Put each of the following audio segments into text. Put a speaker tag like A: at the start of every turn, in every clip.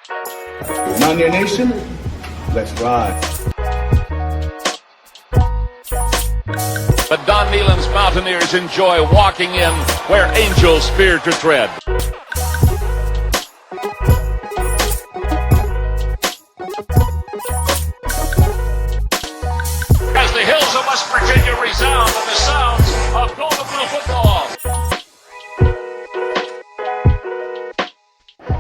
A: Mountaineer Nation, let's ride.
B: But Don Nealon's Mountaineers enjoy walking in where angels fear to tread. As the hills of West Virginia resound with the sounds of Golden Blue football.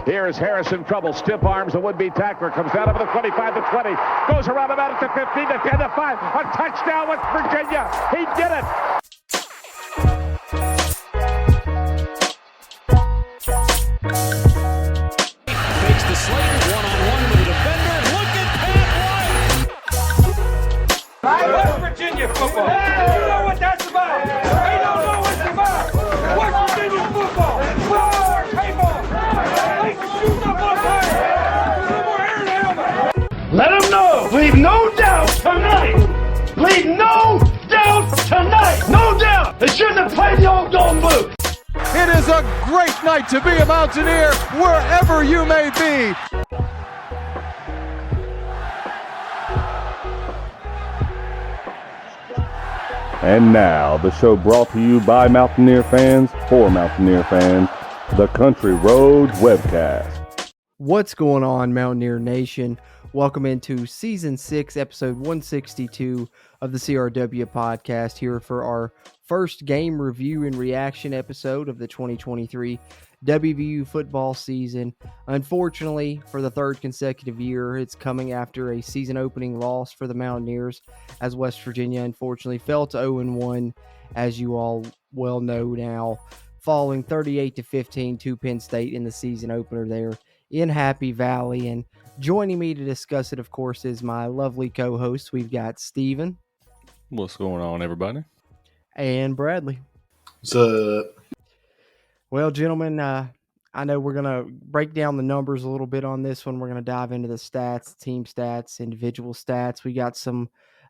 C: Here is Harris in trouble. Stiff arms the would-be tackler. Comes down over the 25 to 20. Goes around about it to 15 to 10 to 5. A touchdown, West Virginia. He did it.
D: Takes the Slayton one-on-one with the defender. Look at Pat White.
E: West Virginia football. You know what that's about. They don't know what it's about. West Virginia football. Football, people. They can shoot up on fire. No more air and helmet.
F: Let them know. Leave no doubt tonight. Leave no doubt tonight. No doubt. They shouldn't have played the old Golden Blue.
D: It is a great night to be a Mountaineer wherever you may be.
G: And now, the show brought to you by Mountaineer fans for Mountaineer fans, the Country Roads Webcast.
H: What's going on, Mountaineer Nation? Welcome into Season 6, Episode 162 of the CRW podcast, here for our first game review and reaction episode of the 2023 WVU football season. Unfortunately, for the third consecutive year, it's coming after a season-opening loss for the Mountaineers, as West Virginia unfortunately fell to 0-1, as you all well know now, falling 38-15 to Penn State in the season opener there in Happy Valley. And joining me to discuss it, of course, is my lovely co-host. We've got Steven.
I: What's going on, everybody?
H: And Bradley.
J: What's up?
H: Well, gentlemen, I know we're going to break down the numbers a little bit on this one. We're going to dive into the stats, team stats, individual stats. We got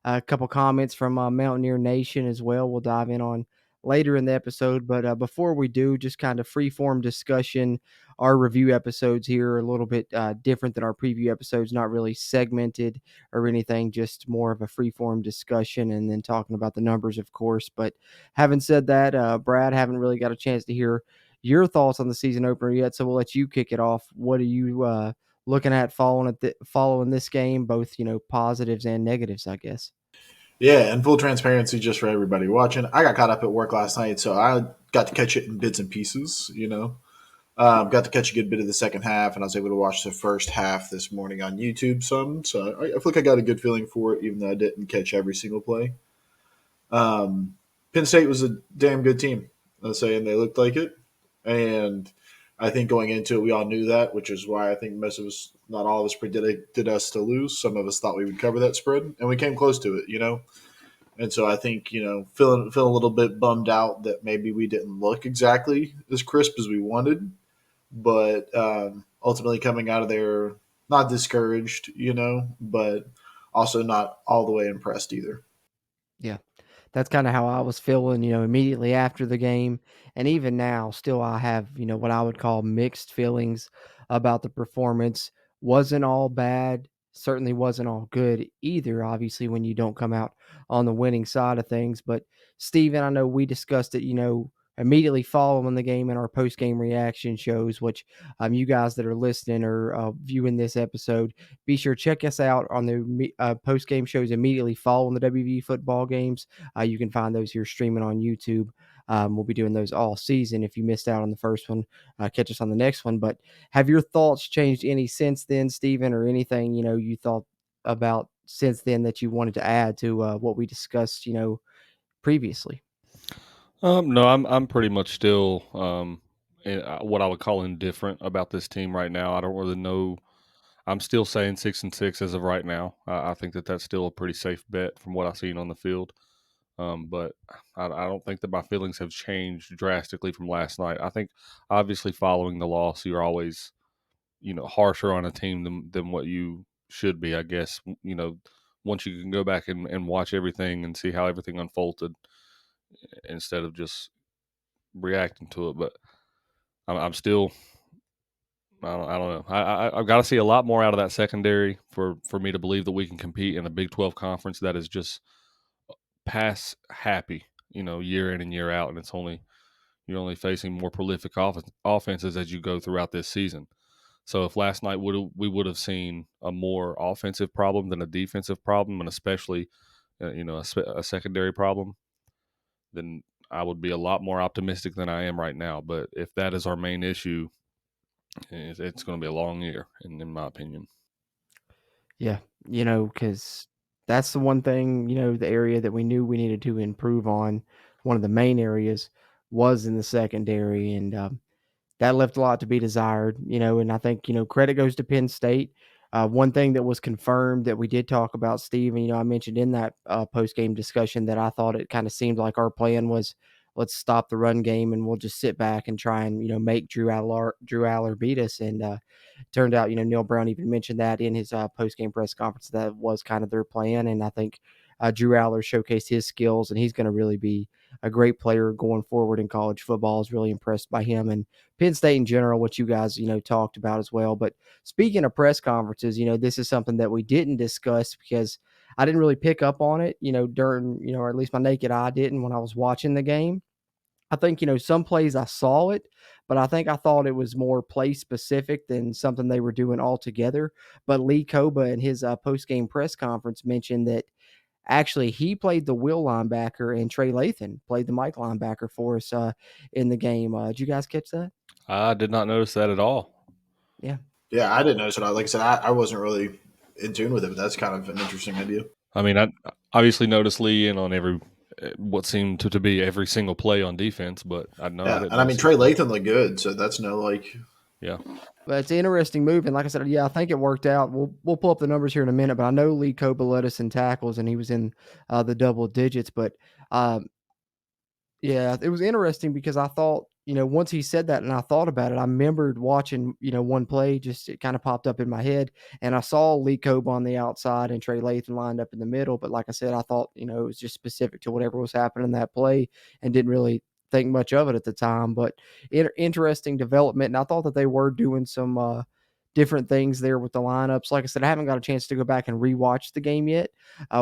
H: a couple comments from Mountaineer Nation as well. We'll dive in on later in the episode. But before we do, just kind of free-form discussion. Our review episodes here are a little bit different than our preview episodes, not really segmented or anything, just more of a free-form discussion and then talking about the numbers, of course. But having said that, Brad, haven't really got a chance to hear your thoughts on the season opener yet, so we'll let you kick it off. What are you looking at following this game, both positives and negatives, I guess?
J: Yeah, and full transparency just for everybody watching. I got caught up at work last night, so I got to catch it in bits and pieces, Got to catch a good bit of the second half, and I was able to watch the first half this morning on YouTube some. So I feel like I got a good feeling for it, even though I didn't catch every single play. Penn State was a damn good team, let's say, and they looked like it. And I think going into it, we all knew that, which is why I think most of us, not all of us, predicted us to lose. Some of us thought we would cover that spread, and we came close to it, And so I think, feeling a little bit bummed out that maybe we didn't look exactly as crisp as we wanted, but ultimately coming out of there not discouraged, but also not all the way impressed either.
H: Yeah, that's kind of how I was feeling, immediately after the game. And even now, still I have, what I would call mixed feelings about the performance. Wasn't all bad. Certainly wasn't all good either, obviously, when you don't come out on the winning side of things. But, Steven, I know we discussed it, immediately following the game in our post-game reaction shows, which you guys that are listening or viewing this episode, be sure to check us out on the post-game shows immediately following the WVU football games. You can find those here streaming on YouTube. We'll be doing those all season. If you missed out on the first one, catch us on the next one. But have your thoughts changed any since then, Steven, or anything, you thought about since then that you wanted to add to what we discussed, previously?
I: No, I'm pretty much still what I would call indifferent about this team right now. I don't really know. I'm still saying 6-6 as of right now. I think that's still a pretty safe bet from what I've seen on the field. But I don't think that my feelings have changed drastically from last night. I think obviously following the loss, you're always, harsher on a team than what you should be, I guess. Once you can go back and watch everything and see how everything unfolded, instead of just reacting to it. But I'm still I don't know. I've got to see a lot more out of that secondary for me to believe that we can compete in a Big 12 conference that is just pass happy, year in and year out, and you're only facing more prolific offenses as you go throughout this season. So if last night we would have seen a more offensive problem than a defensive problem, and especially a secondary problem, then I would be a lot more optimistic than I am right now. But if that is our main issue, it's going to be a long year, in my opinion.
H: Yeah, because that's the one thing, the area that we knew we needed to improve on. One of the main areas was in the secondary, and that left a lot to be desired, and I think, credit goes to Penn State. One thing that was confirmed that we did talk about, Steve, and, I mentioned in that post-game discussion that I thought it kind of seemed like our plan was, let's stop the run game and we'll just sit back and try and, make Drew Aller beat us. And turned out, Neil Brown even mentioned that in his post-game press conference. That was kind of their plan, and I think Drew Aller showcased his skills, and he's going to really be a great player going forward in college football. I was really impressed by him and Penn State in general, what you guys, talked about as well. But speaking of press conferences, this is something that we didn't discuss because I didn't really pick up on it, during, or at least my naked eye didn't when I was watching the game. I think, some plays I saw it, but I think I thought it was more play specific than something they were doing altogether. But Lee Koba in his post game press conference mentioned that actually he played the will linebacker and Trey Lathan played the Mike linebacker for us in the game. Did you guys catch that?
I: I did not notice that at all.
H: Yeah.
J: Yeah, I didn't notice it. Like I said, I wasn't really in tune with it, but that's kind of an interesting idea.
I: I mean, I obviously noticed Lee in on every what seemed to be every single play on defense, but I know I didn't.
J: And I mean Trey Lathan looked good, so that's
I: yeah.
H: But it's an interesting move, and like I said, yeah, I think it worked out. We'll pull up the numbers here in a minute, but I know Lee Koba led us in tackles, and he was in the double digits. But yeah, it was interesting because I thought, once he said that and I thought about it, I remembered watching, one play, just it kind of popped up in my head, and I saw Lee Kobe on the outside and Trey Lathan lined up in the middle. But like I said, I thought, it was just specific to whatever was happening in that play and didn't really think much of it at the time. But interesting development, and I thought that they were doing some different things there with the lineups. Like I said, I haven't got a chance to go back and rewatch the game yet.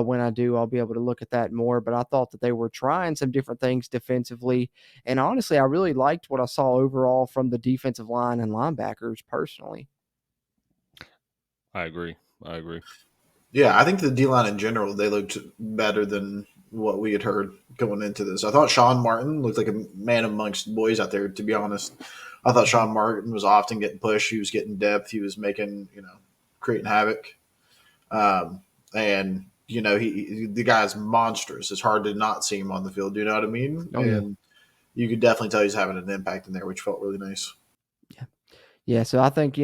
H: When I do, I'll be able to look at that more. But I thought that they were trying some different things defensively. And honestly, I really liked what I saw overall from the defensive line and linebackers personally.
I: I agree.
J: Yeah, I think the D line in general, they looked better than what we had heard going into this. I thought Sean Martin looked like a man amongst boys out there, to be honest. I thought Sean Martin was often getting pushed. He was getting depth. He was making, creating havoc. And, the guy's monstrous. It's hard to not see him on the field. Do you know what I mean?
H: Oh, yeah.
J: And you could definitely tell he's having an impact in there, which felt really nice.
H: Yeah, so I think,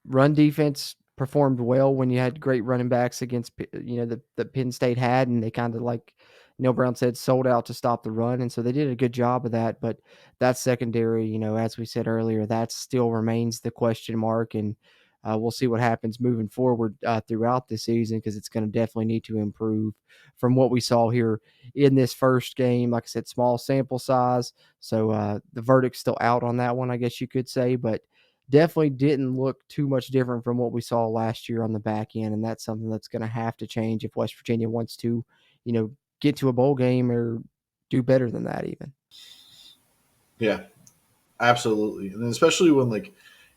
H: run defense performed well when you had great running backs against, the Penn State had, and they kind of, like Neil Brown said, sold out to stop the run, and so they did a good job of that. But that secondary, as we said earlier, that still remains the question mark, and we'll see what happens moving forward throughout the season because it's going to definitely need to improve from what we saw here in this first game. Like I said, small sample size, so the verdict's still out on that one, I guess you could say, but definitely didn't look too much different from what we saw last year on the back end, and that's something that's going to have to change if West Virginia wants to, get to a bowl game or do better than that even.
J: Yeah, absolutely. And especially when,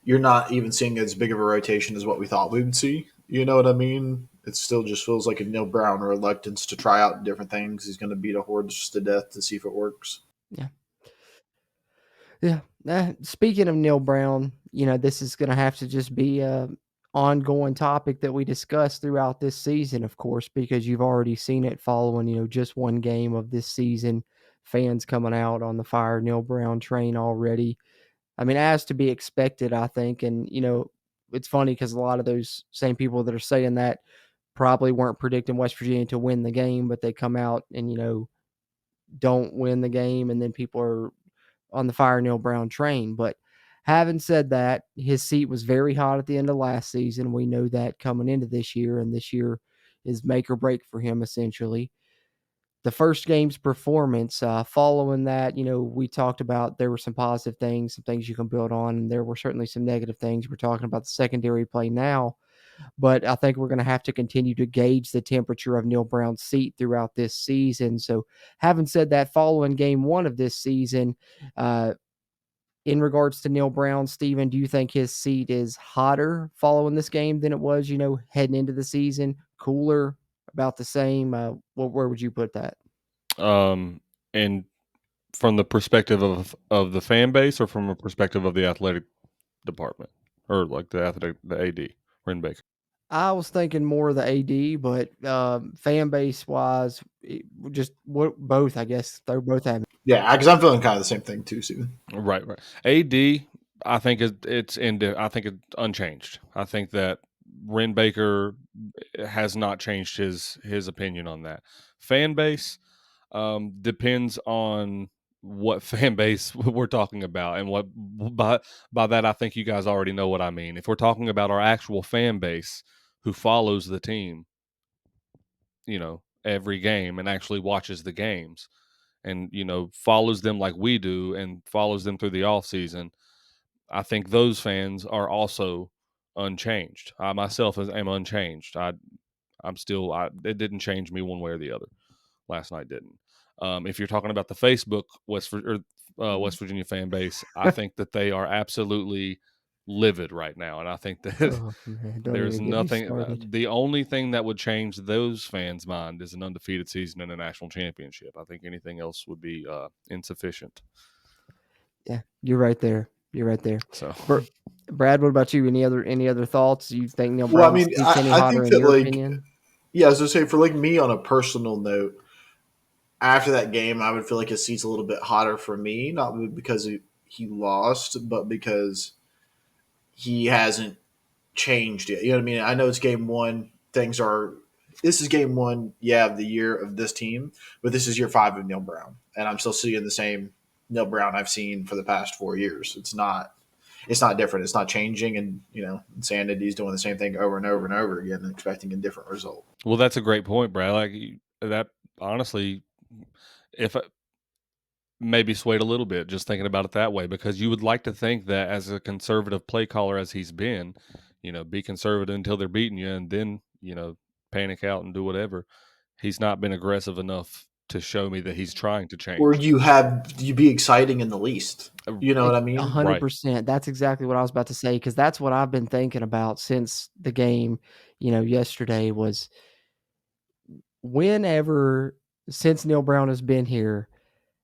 J: you're not even seeing as big of a rotation as what we thought we would see. You know what I mean? It still just feels like a Neil Brown reluctance to try out different things. He's going to beat a horse to death to see if it works.
H: Yeah. Yeah. Speaking of Neil Brown, this is going to have to just be a ongoing topic that we discuss throughout this season, of course, because you've already seen it following, just one game of this season. Fans coming out on the fire Neil Brown train already. I mean, as to be expected, I think. And, it's funny because a lot of those same people that are saying that probably weren't predicting West Virginia to win the game, but they come out and, don't win the game. And then people are on the fire Neil Brown train. But having said that, his seat was very hot at the end of last season. We know that coming into this year, and this year is make or break for him essentially. the first game's performance, following that, we talked about there were some positive things, some things you can build on, and there were certainly some negative things. We're talking about the secondary play now, but I think we're going to have to continue to gauge the temperature of Neil Brown's seat throughout this season. So, having said that, following game one of this season, in regards to Neil Brown, Steven, do you think his seat is hotter following this game than it was, heading into the season? Cooler, about the same? Where would you put that?
I: And from the perspective of the fan base, or from a perspective of the athletic department, or like the AD, Ren Baker?
H: I was thinking more of the AD, but fan base wise, both. I guess they're both having.
J: Yeah, because I'm feeling kind of the same thing too, Steven.
I: Right. AD, I think it's unchanged. I think that Ren Baker has not changed his opinion on that. Fan base depends on what fan base we're talking about, and what by that I think you guys already know what I mean. If we're talking about our actual fan base who follows the team, every game and actually watches the games, and follows them like we do and follows them through the off season, I think those fans are also unchanged. I myself am unchanged. It didn't change me one way or the other. Last night didn't. If you're talking about the Facebook West Virginia fan base, I think that they are absolutely livid right now, and I think that
H: Oh, man, don't
I: there's
H: even get me
I: nothing.
H: started.
I: The only thing that would change those fans' mind is an undefeated season and a national championship. I think anything else would be insufficient.
H: Yeah, you're right there. You're right there.
I: So,
H: Brad, what about you? Any other thoughts? You think Neil
J: Well, I
H: Brown's
J: mean,
H: seat's any
J: I
H: hotter
J: think
H: in
J: that,
H: your
J: like,
H: opinion?
J: yeah, I was gonna say, for like me on a personal note, after that game, I would feel like his seat's a little bit hotter for me, not because he lost, but because he hasn't changed yet. You know what I mean? I know it's game one. This is game one, yeah, of the year of this team, but this is year 5 of Neil Brown, and I'm still seeing the same Neil Brown I've seen for the past 4 years. It's not different. It's not changing, and Insanity's doing the same thing over and over and over again, and expecting a different result.
I: well, that's a great point, Brad. Like that, honestly, if maybe swayed a little bit just thinking about it that way, because you would like to think that as a conservative play caller as he's been, be conservative until they're beating you, and then panic out and do whatever. He's not been aggressive enough to show me that he's trying to change.
J: Or you be exciting in the least. You know what I mean?
H: 100%. That's exactly what I was about to say, because that's what I've been thinking about since the game, yesterday was whenever since Neil Brown has been here,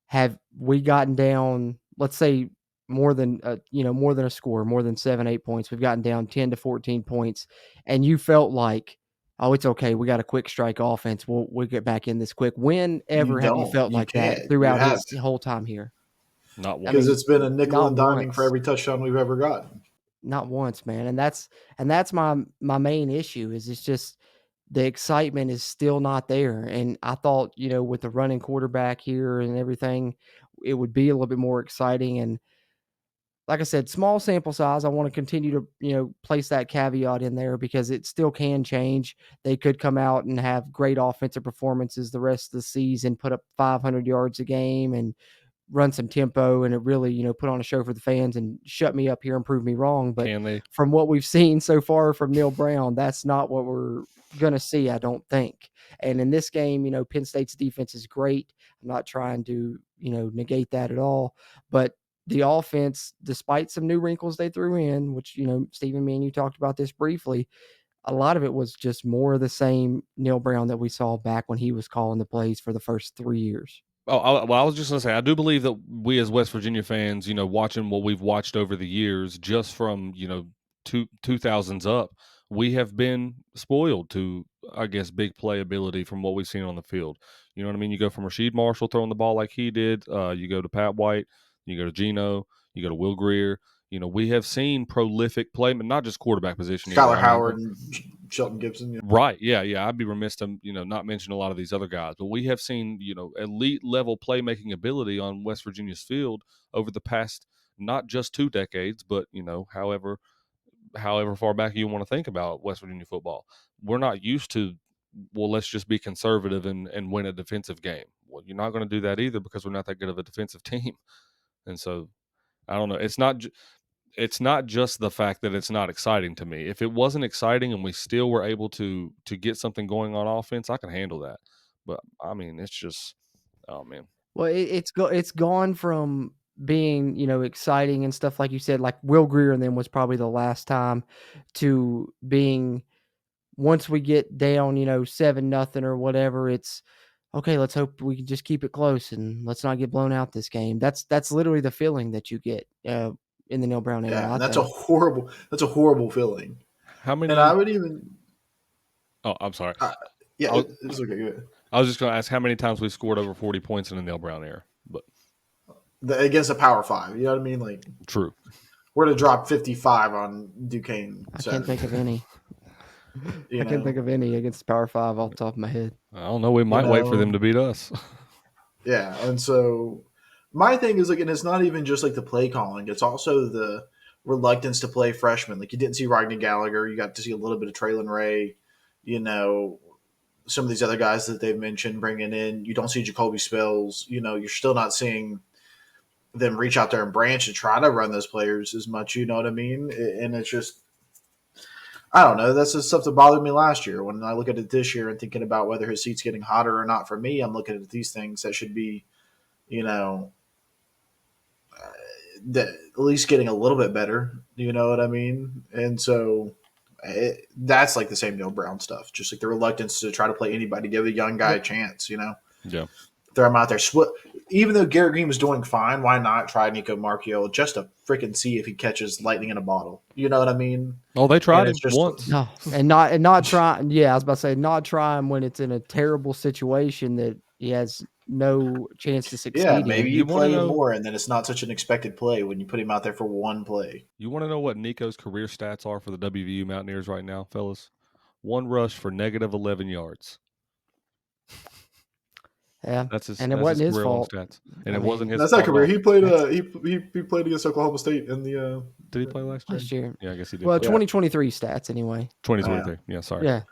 H: have we gotten down, let's say more than a score, more than 7-8 points. We've gotten down 10 to 14 points, and you felt like, oh, it's okay. We got a quick strike offense. We'll get back in this quick. Whenever have you felt like that throughout his whole time here?
I: Not once.
J: Because it's been a nickel and diming
H: once.
J: for every touchdown we've ever gotten.
H: Not once, man. And that's my main issue is it's just the excitement is still not there. And I thought, with the running quarterback here and everything, it would be a little bit more exciting. And like I said, small sample size. I want to continue to, place that caveat in there because it still can change. They could come out and have great offensive performances the rest of the season, put up 500 yards a game and run some tempo, and it really, put on a show for the fans and shut me up here and prove me wrong. But from what we've seen so far from Neil Brown, that's not what we're going to see, I don't think. And in this game, Penn State's defense is great. I'm not trying to, negate that at all. But the offense, despite some new wrinkles they threw in, which, Stephen, me and you talked about this briefly, a lot of it was just more of the same Neil Brown that we saw back when he was calling the plays for the first 3 years.
I: Oh, I was just going to say, I do believe that we as West Virginia fans, watching what we've watched over the years, just from, 2000s up, we have been spoiled to, I guess, big play ability from what we've seen on the field. You know what I mean? You go from Rasheed Marshall throwing the ball like he did. You go to Pat White. You go to Geno. You go to Will Greer. We have seen prolific play, but not just quarterback position.
J: Skylar Howard and Shelton Gibson.
I: Right. Yeah. I'd be remiss to, not mention a lot of these other guys, but we have seen, elite level playmaking ability on West Virginia's field over the past, not just 2 decades, but, however far back you want to think about West Virginia football. We're not used to well, let's just be conservative and win a defensive game. Well, you're not going to do that either because we're not that good of a defensive team. And so I don't know. It's not just the fact that it's not exciting to me. If it wasn't exciting and we still were able to get something going on offense, I can handle that. But I mean, it's just, oh man.
H: Well, it's gone from being, exciting and stuff like you said, like Will Greer and them was probably the last time, to being, once we get down, 7-0 or whatever, it's okay, let's hope we can just keep it close and let's not get blown out this game. That's literally the feeling that you get in the Neil Brown era.
J: Yeah,
H: I
J: and that's
H: think.
J: a horrible feeling.
I: How many?
J: And I would even.
I: Oh, I'm sorry.
J: Yeah, it's okay. Good.
I: I was just going to ask how many times we scored over 40 points in the Neil Brown era. But
J: Against a Power 5, you know what I mean? Like,
I: true.
J: We're to drop 55 on Duquesne.
H: I can't think of any.
J: I
H: can't think of any against Power 5 off the top of my head.
I: I don't know. We might wait for them to beat us.
J: Yeah, and so my thing is, like, and it's not even just like the play calling; it's also the reluctance to play freshmen. Like, you didn't see Rodney Gallagher, you got to see a little bit of Traylon Ray, some of these other guys that they've mentioned bringing in. You don't see Jacoby Spells. You're still not seeing them reach out there and branch and try to run those players as much. You know what I mean? And it's just, I don't know. That's the stuff that bothered me last year. When I look at it this year and thinking about whether his seat's getting hotter or not for me, I'm looking at these things that should be, at least getting a little bit better. You know what I mean? And so that's like the same Neil Brown stuff. Just like the reluctance to try to play anybody, give a young guy a chance.
I: Yeah.
J: Throw him out there. Even though Garrett Green was doing fine, why not try Nico Marchiol just to freaking see if he catches lightning in a bottle? You know what I mean?
I: Oh, they tried it once.
H: No, and not trying. Yeah, I was about to say not trying when it's in a terrible situation that he has no chance to succeed.
J: Yeah, maybe you play
I: him
J: more, and then it's not such an expected play when you put him out there for one play.
I: You want to know what Nico's career stats are for the WVU Mountaineers right now, fellas? 1 rush for negative 11 yards.
H: Yeah,
I: that's his.
H: And it
I: that's
H: wasn't his
I: career
H: fault.
I: Stats. And it wasn't his.
J: That's
I: fault
J: not career.
I: at all.
J: He played. He played against Oklahoma State in the.
I: Did he play last year? Yeah, I guess he did.
H: Well, 2023 stats anyway.
I: 2023. Yeah, sorry.
H: Yeah,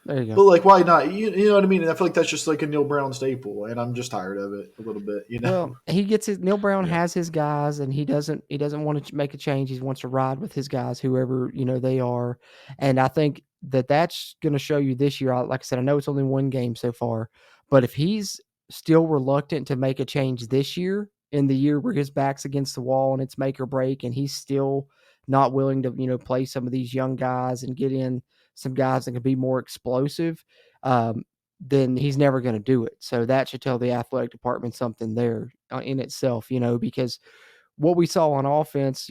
H: there you go.
J: But like, why not? You know what I mean? And I feel like that's just like a Neil Brown staple, and I'm just tired of it a little bit.
H: Well, he gets his. Neil Brown has his guys, and he doesn't want to make a change. He wants to ride with his guys, whoever they are. And I think that's going to show you this year. Like I said, I know it's only one game so far, but if he's still reluctant to make a change this year, in the year where his back's against the wall and it's make or break, and he's still not willing to play some of these young guys and get in some guys that can be more explosive, then he's never going to do it. So that should tell the athletic department something there in itself, because what we saw on offense,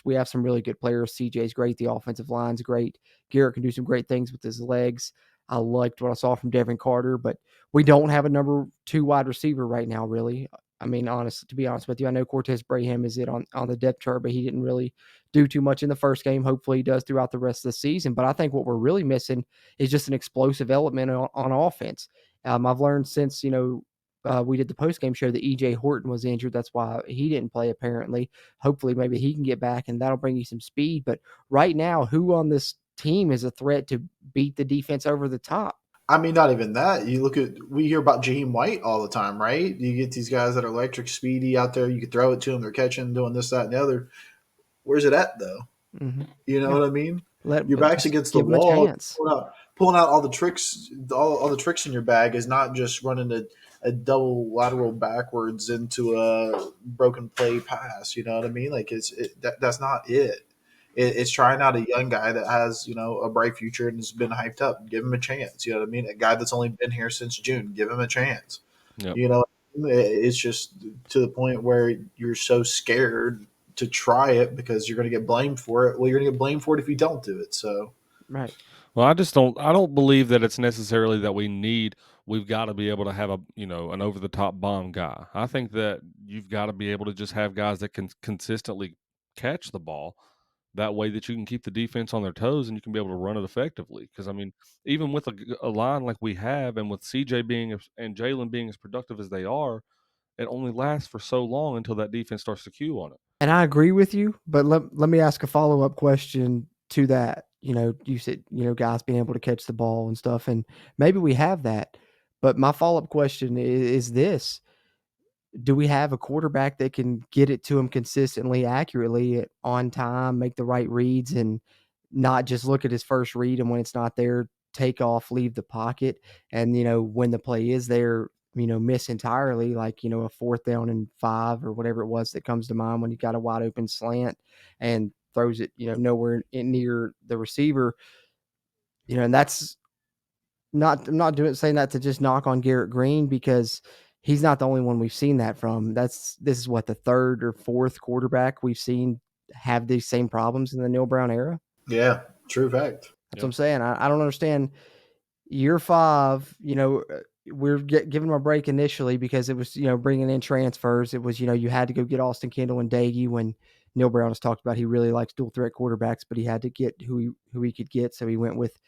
H: we have some really good players. CJ's great. The offensive line's great. Garrett can do some great things with his legs. I liked what I saw from Devin Carter, but we don't have a number 2 wide receiver right now, really. I mean, to be honest with you, I know Cortez Braham is on the depth chart, but he didn't really do too much in the first game. Hopefully he does throughout the rest of the season. But I think what we're really missing is just an explosive element on offense. I've learned since, we did the post-game show that EJ Horton was injured. That's why he didn't play, apparently. Hopefully maybe he can get back, and that'll bring you some speed. But right now, who on this team is a threat to beat the defense over the top?
J: I mean, not even that. We hear about Jaheim White all the time, right? You get these guys that are electric, speedy out there. You can throw it to them. They're catching, doing this, that, and the other. Where's it at, though?
H: Mm-hmm.
J: You know what I mean? Your back's against the
H: give 'em a
J: wall.
H: chance.
J: Pulling out all the tricks, all the tricks in your bag is not just running a double lateral backwards into a broken play pass. You know what I mean? Like that's not it. It's trying out a young guy that has, a bright future and has been hyped up. Give him a chance. You know what I mean? A guy that's only been here since June. Give him a chance.
I: Yep.
J: It's just to the point where you're so scared to try it because you're going to get blamed for it. Well, you're going to get blamed for it if you don't do it. So,
H: right.
I: Well, I don't believe that it's necessarily that we've got to be able to have an over the top bomb guy. I think that you've got to be able to just have guys that can consistently catch the ball. That way that you can keep the defense on their toes and you can be able to run it effectively. Because, I mean, even with a line like we have and with CJ and Jalen being as productive as they are, it only lasts for so long until that defense starts to cue on it.
H: And I agree with you, but let me ask a follow-up question to that. you said, guys being able to catch the ball and stuff, and maybe we have that. But my follow-up question is this: do we have a quarterback that can get it to him consistently, accurately, on time, make the right reads, and not just look at his first read, and when it's not there, take off, leave the pocket, and, when the play is there, miss entirely, like, a 4th down and 5 or whatever it was that comes to mind when you got a wide open slant and throws it, nowhere near the receiver, and that's I'm not saying that to just knock on Garrett Green, because he's not the only one we've seen that from. This is what, the 3rd or 4th quarterback we've seen have these same problems in the Neil Brown era.
J: Yeah, true fact.
H: That's what I'm saying. I don't understand. Year 5, we're giving him a break initially because it was, bringing in transfers. It was, you had to go get Austin Kendall and Daggy when Neil Brown has talked about he really likes dual threat quarterbacks, but he had to get who he could get. So he went with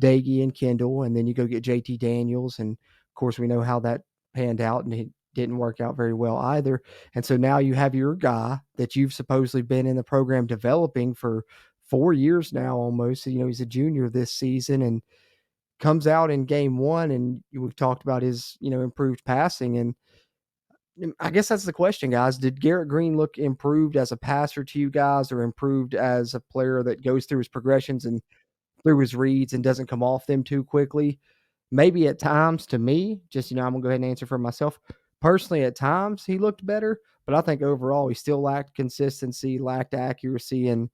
H: Daggy and Kendall, and then you go get JT Daniels. And of course, we know how that panned out, and it didn't work out very well either. And so now you have your guy that you've supposedly been in the program developing for 4 years now almost. He's a junior this season, and comes out in game 1, and we've talked about his, improved passing. And I guess that's the question, guys. Did Garrett Green look improved as a passer to you guys, or improved as a player that goes through his progressions and through his reads and doesn't come off them too quickly? Maybe at times, to me, just, I'm going to go ahead and answer for myself. Personally, at times he looked better, but I think overall he still lacked consistency, lacked accuracy, and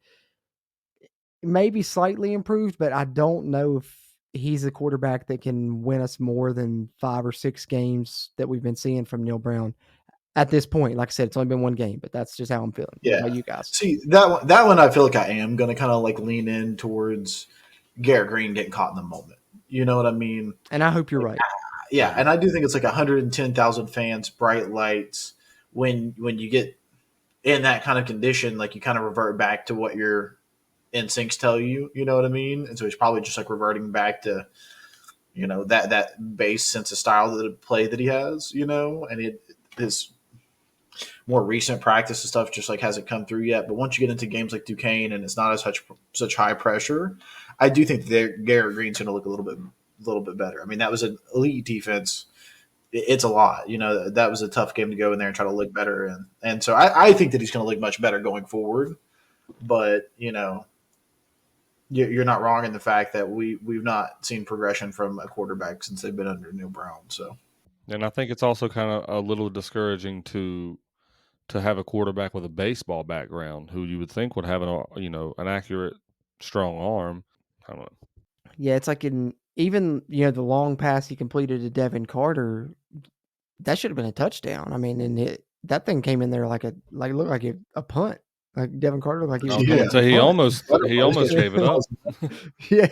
H: maybe slightly improved, but I don't know if he's a quarterback that can win us more than 5 or 6 games that we've been seeing from Neil Brown at this point. Like I said, it's only been 1 game, but that's just how I'm feeling.
J: Yeah.
H: What about you guys?
J: See, that one I feel like I am going to kind of like lean in towards Garrett Green getting caught in the moment. You know what I mean?
H: And I hope you're right.
J: Yeah, and I do think it's like 110,000 fans, bright lights. When you get in that kind of condition, like you kind of revert back to what your instincts tell you. You know what I mean? And so he's probably just like reverting back to, that base sense of style that the play that he has. And his more recent practice and stuff just like hasn't come through yet. But once you get into games like Duquesne and it's not as such high pressure, I do think that Garrett Green's going to look a little bit better. I mean, that was an elite defense. It's a lot. That was a tough game to go in there and try to look better. And so I think that he's going to look much better going forward. But, you're not wrong in the fact that we've not seen progression from a quarterback since they've been under Neil Brown. So,
I: and I think it's also kind of a little discouraging to have a quarterback with a baseball background who you would think would have an accurate, strong arm. I don't know.
H: Yeah, it's like even the long pass he completed to Devin Carter, that should have been a touchdown. I mean, and that thing came in there like it looked like a punt. Like Devin Carter looked like he was.
J: Yeah.
I: So he almost gave it up.
H: Yeah,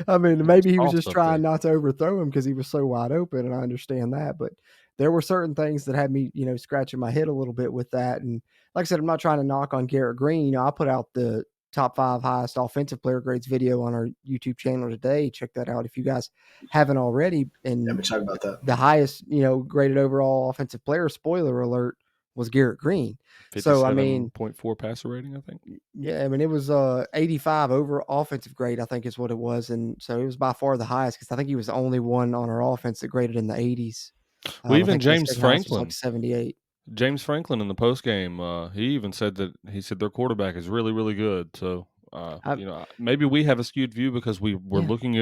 H: I mean, maybe he was
I: Tossed
H: just
I: up
H: trying
I: there.
H: not to overthrow him because he was so wide open, and I understand that. But there were certain things that had me, scratching my head a little bit with that. And like I said, I'm not trying to knock on Garrett Green. I put out the top 5 highest offensive player grades video on our YouTube channel today. Check that out if you guys haven't already. And
J: I'm excited about that.
H: the highest, graded overall offensive player, spoiler alert, was Garrett Green. So, I mean,
I: 57.4 passer rating, I think.
H: yeah, I mean, it was 85 over offensive grade, I think is what it was. And so it was by far the highest, because I think he was the only one on our offense that graded in the 80s.
I: Well,
H: I
I: even
H: think the
I: James
H: second highest was
I: Franklin.
H: like 78.
I: James Franklin in the post game, he even said that their quarterback is really, really good. So, maybe we have a skewed view because we're looking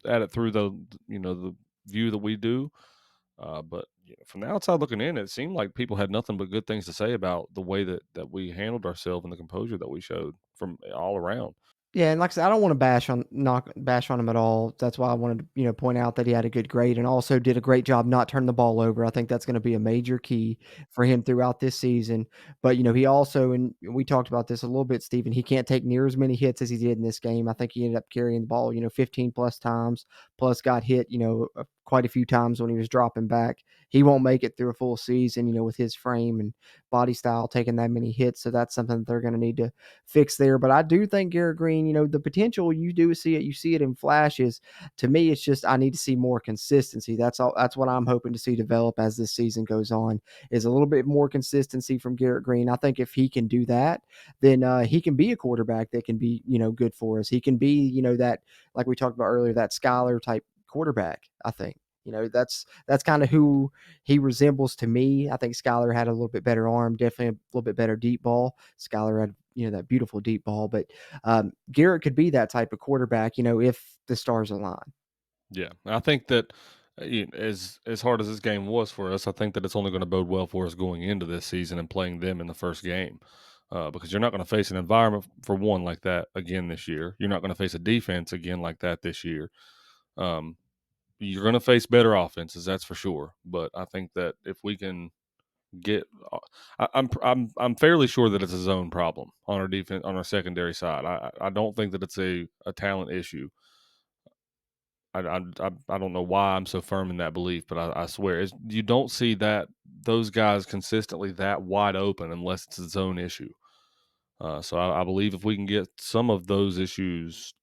I: at it through the view that we do. But from the outside looking in, it seemed like people had nothing but good things to say about the way that we handled ourselves and the composure that we showed from all around.
H: Yeah, and like I said, I don't want to bash on him at all. That's why I wanted to, point out that he had a good grade and also did a great job not turning the ball over. I think that's going to be a major key for him throughout this season. But, he also, and we talked about this a little bit, Stephen, he can't take near as many hits as he did in this game. I think he ended up carrying the ball, 15 plus times, plus got hit, quite a few times when he was dropping back. He won't make it through a full season, with his frame and body style taking that many hits. So that's something that they're going to need to fix there. But I do think Garrett Green, mean, the potential, you do see it. You see it in flashes. To me, it's just I need to see more consistency. That's all. That's what I'm hoping to see develop as this season goes on, is a little bit more consistency from Garrett Green. I think if he can do that, then he can be a quarterback that can be, good for us. He can be, that, like we talked about earlier, that Skyler type quarterback, I think. That's kind of who he resembles to me. I think Skyler had a little bit better arm, definitely a little bit better deep ball. Skyler had, that beautiful deep ball, but Garrett could be that type of quarterback, if the stars align.
I: Yeah, I think that as hard as this game was for us, I think that it's only going to bode well for us going into this season and playing them in the first game, because you're not going to face an environment for one like that again this year. You're not going to face a defense again like that this year. You're going to face better offenses, that's for sure. But I think that if we can get, I'm fairly sure that it's a zone problem on our defense, on our secondary side. I don't think that it's a talent issue. I don't know why I'm so firm in that belief, but I swear you don't see those guys consistently that wide open unless it's a zone issue. So I believe if we can get some of those issues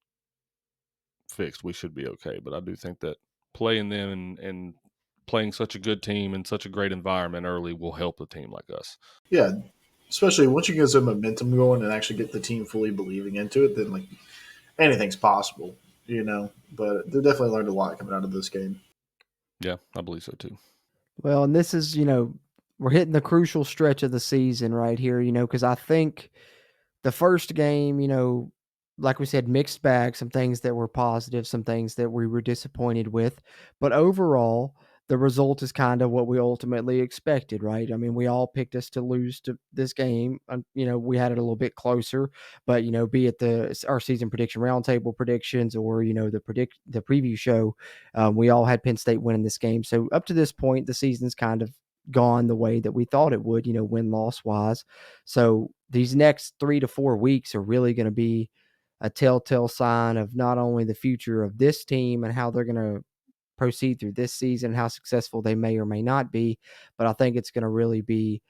I: fixed, we should be okay. But I do think that playing them and playing such a good team in such a great environment early will help a team like us.
J: Yeah, especially once you get some momentum going and actually get the team fully believing into it, then like anything's possible, But they definitely learned a lot coming out of this game.
I: Yeah, I believe so too.
H: Well, and this is, we're hitting the crucial stretch of the season right here, because I think the first game, like we said, mixed bag, some things that were positive, some things that we were disappointed with. But overall, the result is kind of what we ultimately expected, right? I mean, we all picked us to lose to this game. We had it a little bit closer, but be it our season prediction roundtable predictions or the preview show, we all had Penn State winning this game. So up to this point, the season's kind of gone the way that we thought it would, win-loss wise. So these next 3 to 4 weeks are really going to be a telltale sign of not only the future of this team and how they're going to proceed through this season, how successful they may or may not be, but I think it's going to really be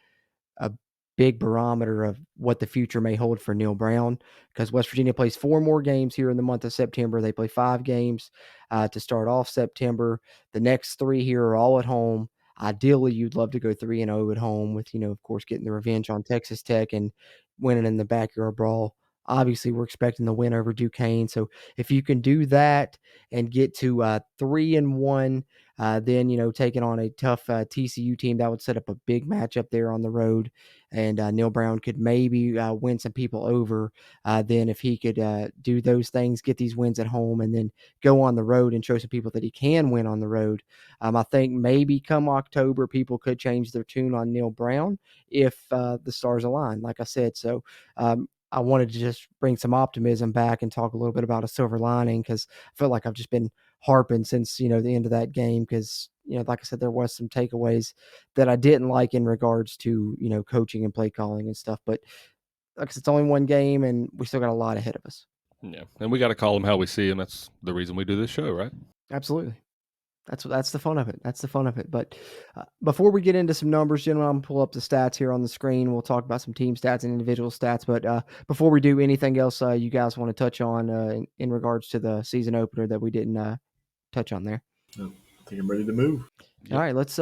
H: a big barometer of what the future may hold for Neil Brown, because West Virginia plays 4 more games here in the month of September. They play 5 games to start off September. The next 3 here are all at home. Ideally, you'd love to go 3-0 at home with, of course, getting the revenge on Texas Tech and winning in the backyard brawl. Obviously, we're expecting the win over Duquesne. So if you can do that and get to 3-1, then, taking on a tough TCU team, that would set up a big matchup there on the road. And Neil Brown could maybe win some people over. Then if he could do those things, get these wins at home, and then go on the road and show some people that he can win on the road. I think maybe come October, people could change their tune on Neil Brown if the stars align, like I said. So I wanted to just bring some optimism back and talk a little bit about a silver lining, because I feel like I've just been harping since, the end of that game, because, like I said, there was some takeaways that I didn't like in regards to, coaching and play calling and stuff. But like I said, it's only one game and we still got a lot ahead of us.
I: Yeah, and we got to call them how we see them. That's the reason we do this show, right?
H: Absolutely. That's the fun of it. That's the fun of it. But before we get into some numbers, gentlemen, I'm going to pull up the stats here on the screen. We'll talk about some team stats and individual stats. But before we do anything else, you guys want to touch on in regards to the season opener that we didn't touch on there?
J: I think I'm ready to move.
H: All right, let's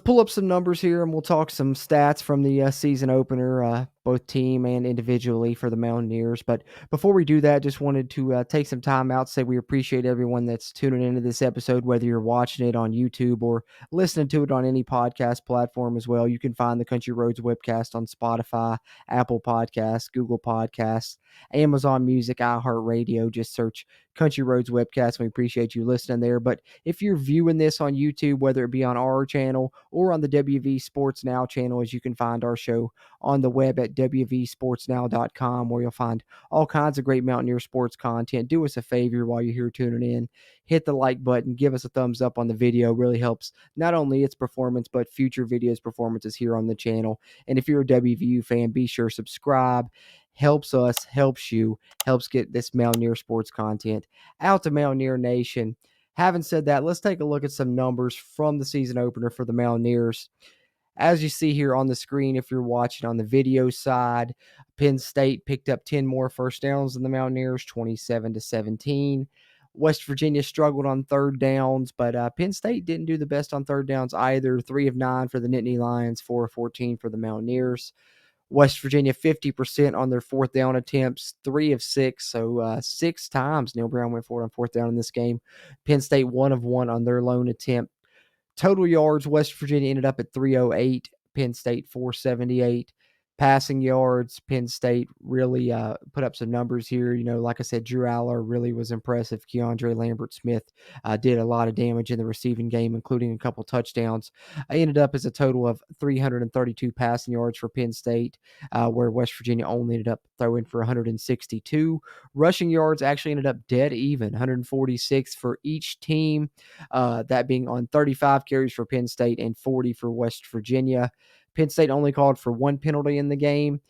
H: pull up some numbers here, and we'll talk some stats from the season opener, both team and individually for the Mountaineers. But before we do that, just wanted to take some time out to say we appreciate everyone that's tuning into this episode, whether you're watching it on YouTube or listening to it on any podcast platform as well. You can find the Country Roads webcast on Spotify, Apple Podcasts, Google Podcasts, Amazon Music, iHeartRadio. Just search Country Roads webcast. We appreciate you listening there. But if you're viewing this on YouTube, whether it be on our channel or on the WV Sports Now channel, as you can find our show on the web at wvsportsnow.com, where you'll find all kinds of great Mountaineer sports content. Do us a favor while you're here tuning in. Hit the like button. Give us a thumbs up on the video. It really helps not only its performance, but future videos performances here on the channel. And if you're a WVU fan, be sure to subscribe. Helps us, helps you, helps get this Mountaineer sports content out to Mountaineer Nation. Having said that, let's take a look at some numbers from the season opener for the Mountaineers. As you see here on the screen, if you're watching on the video side, Penn State picked up 10 more first downs than the Mountaineers, 27-17. West Virginia struggled on third downs, but Penn State didn't do the best on third downs either. 3 of 9 for the Nittany Lions, 4 of 14 for the Mountaineers. West Virginia 50% on their fourth down attempts, 3 of 6. So 6 times Neil Brown went for it on fourth down in this game. Penn State 1 of 1 on their lone attempt. Total yards, West Virginia ended up at 308, Penn State 478. Passing yards, Penn State really put up some numbers here. Like I said, Drew Aller really was impressive. Keandre Lambert-Smith did a lot of damage in the receiving game, including a couple touchdowns. I ended up as a total of 332 passing yards for Penn State, where West Virginia only ended up throwing for 162. Rushing yards actually ended up dead even, 146 for each team, that being on 35 carries for Penn State and 40 for West Virginia. Penn State only called for 1 penalty in the game.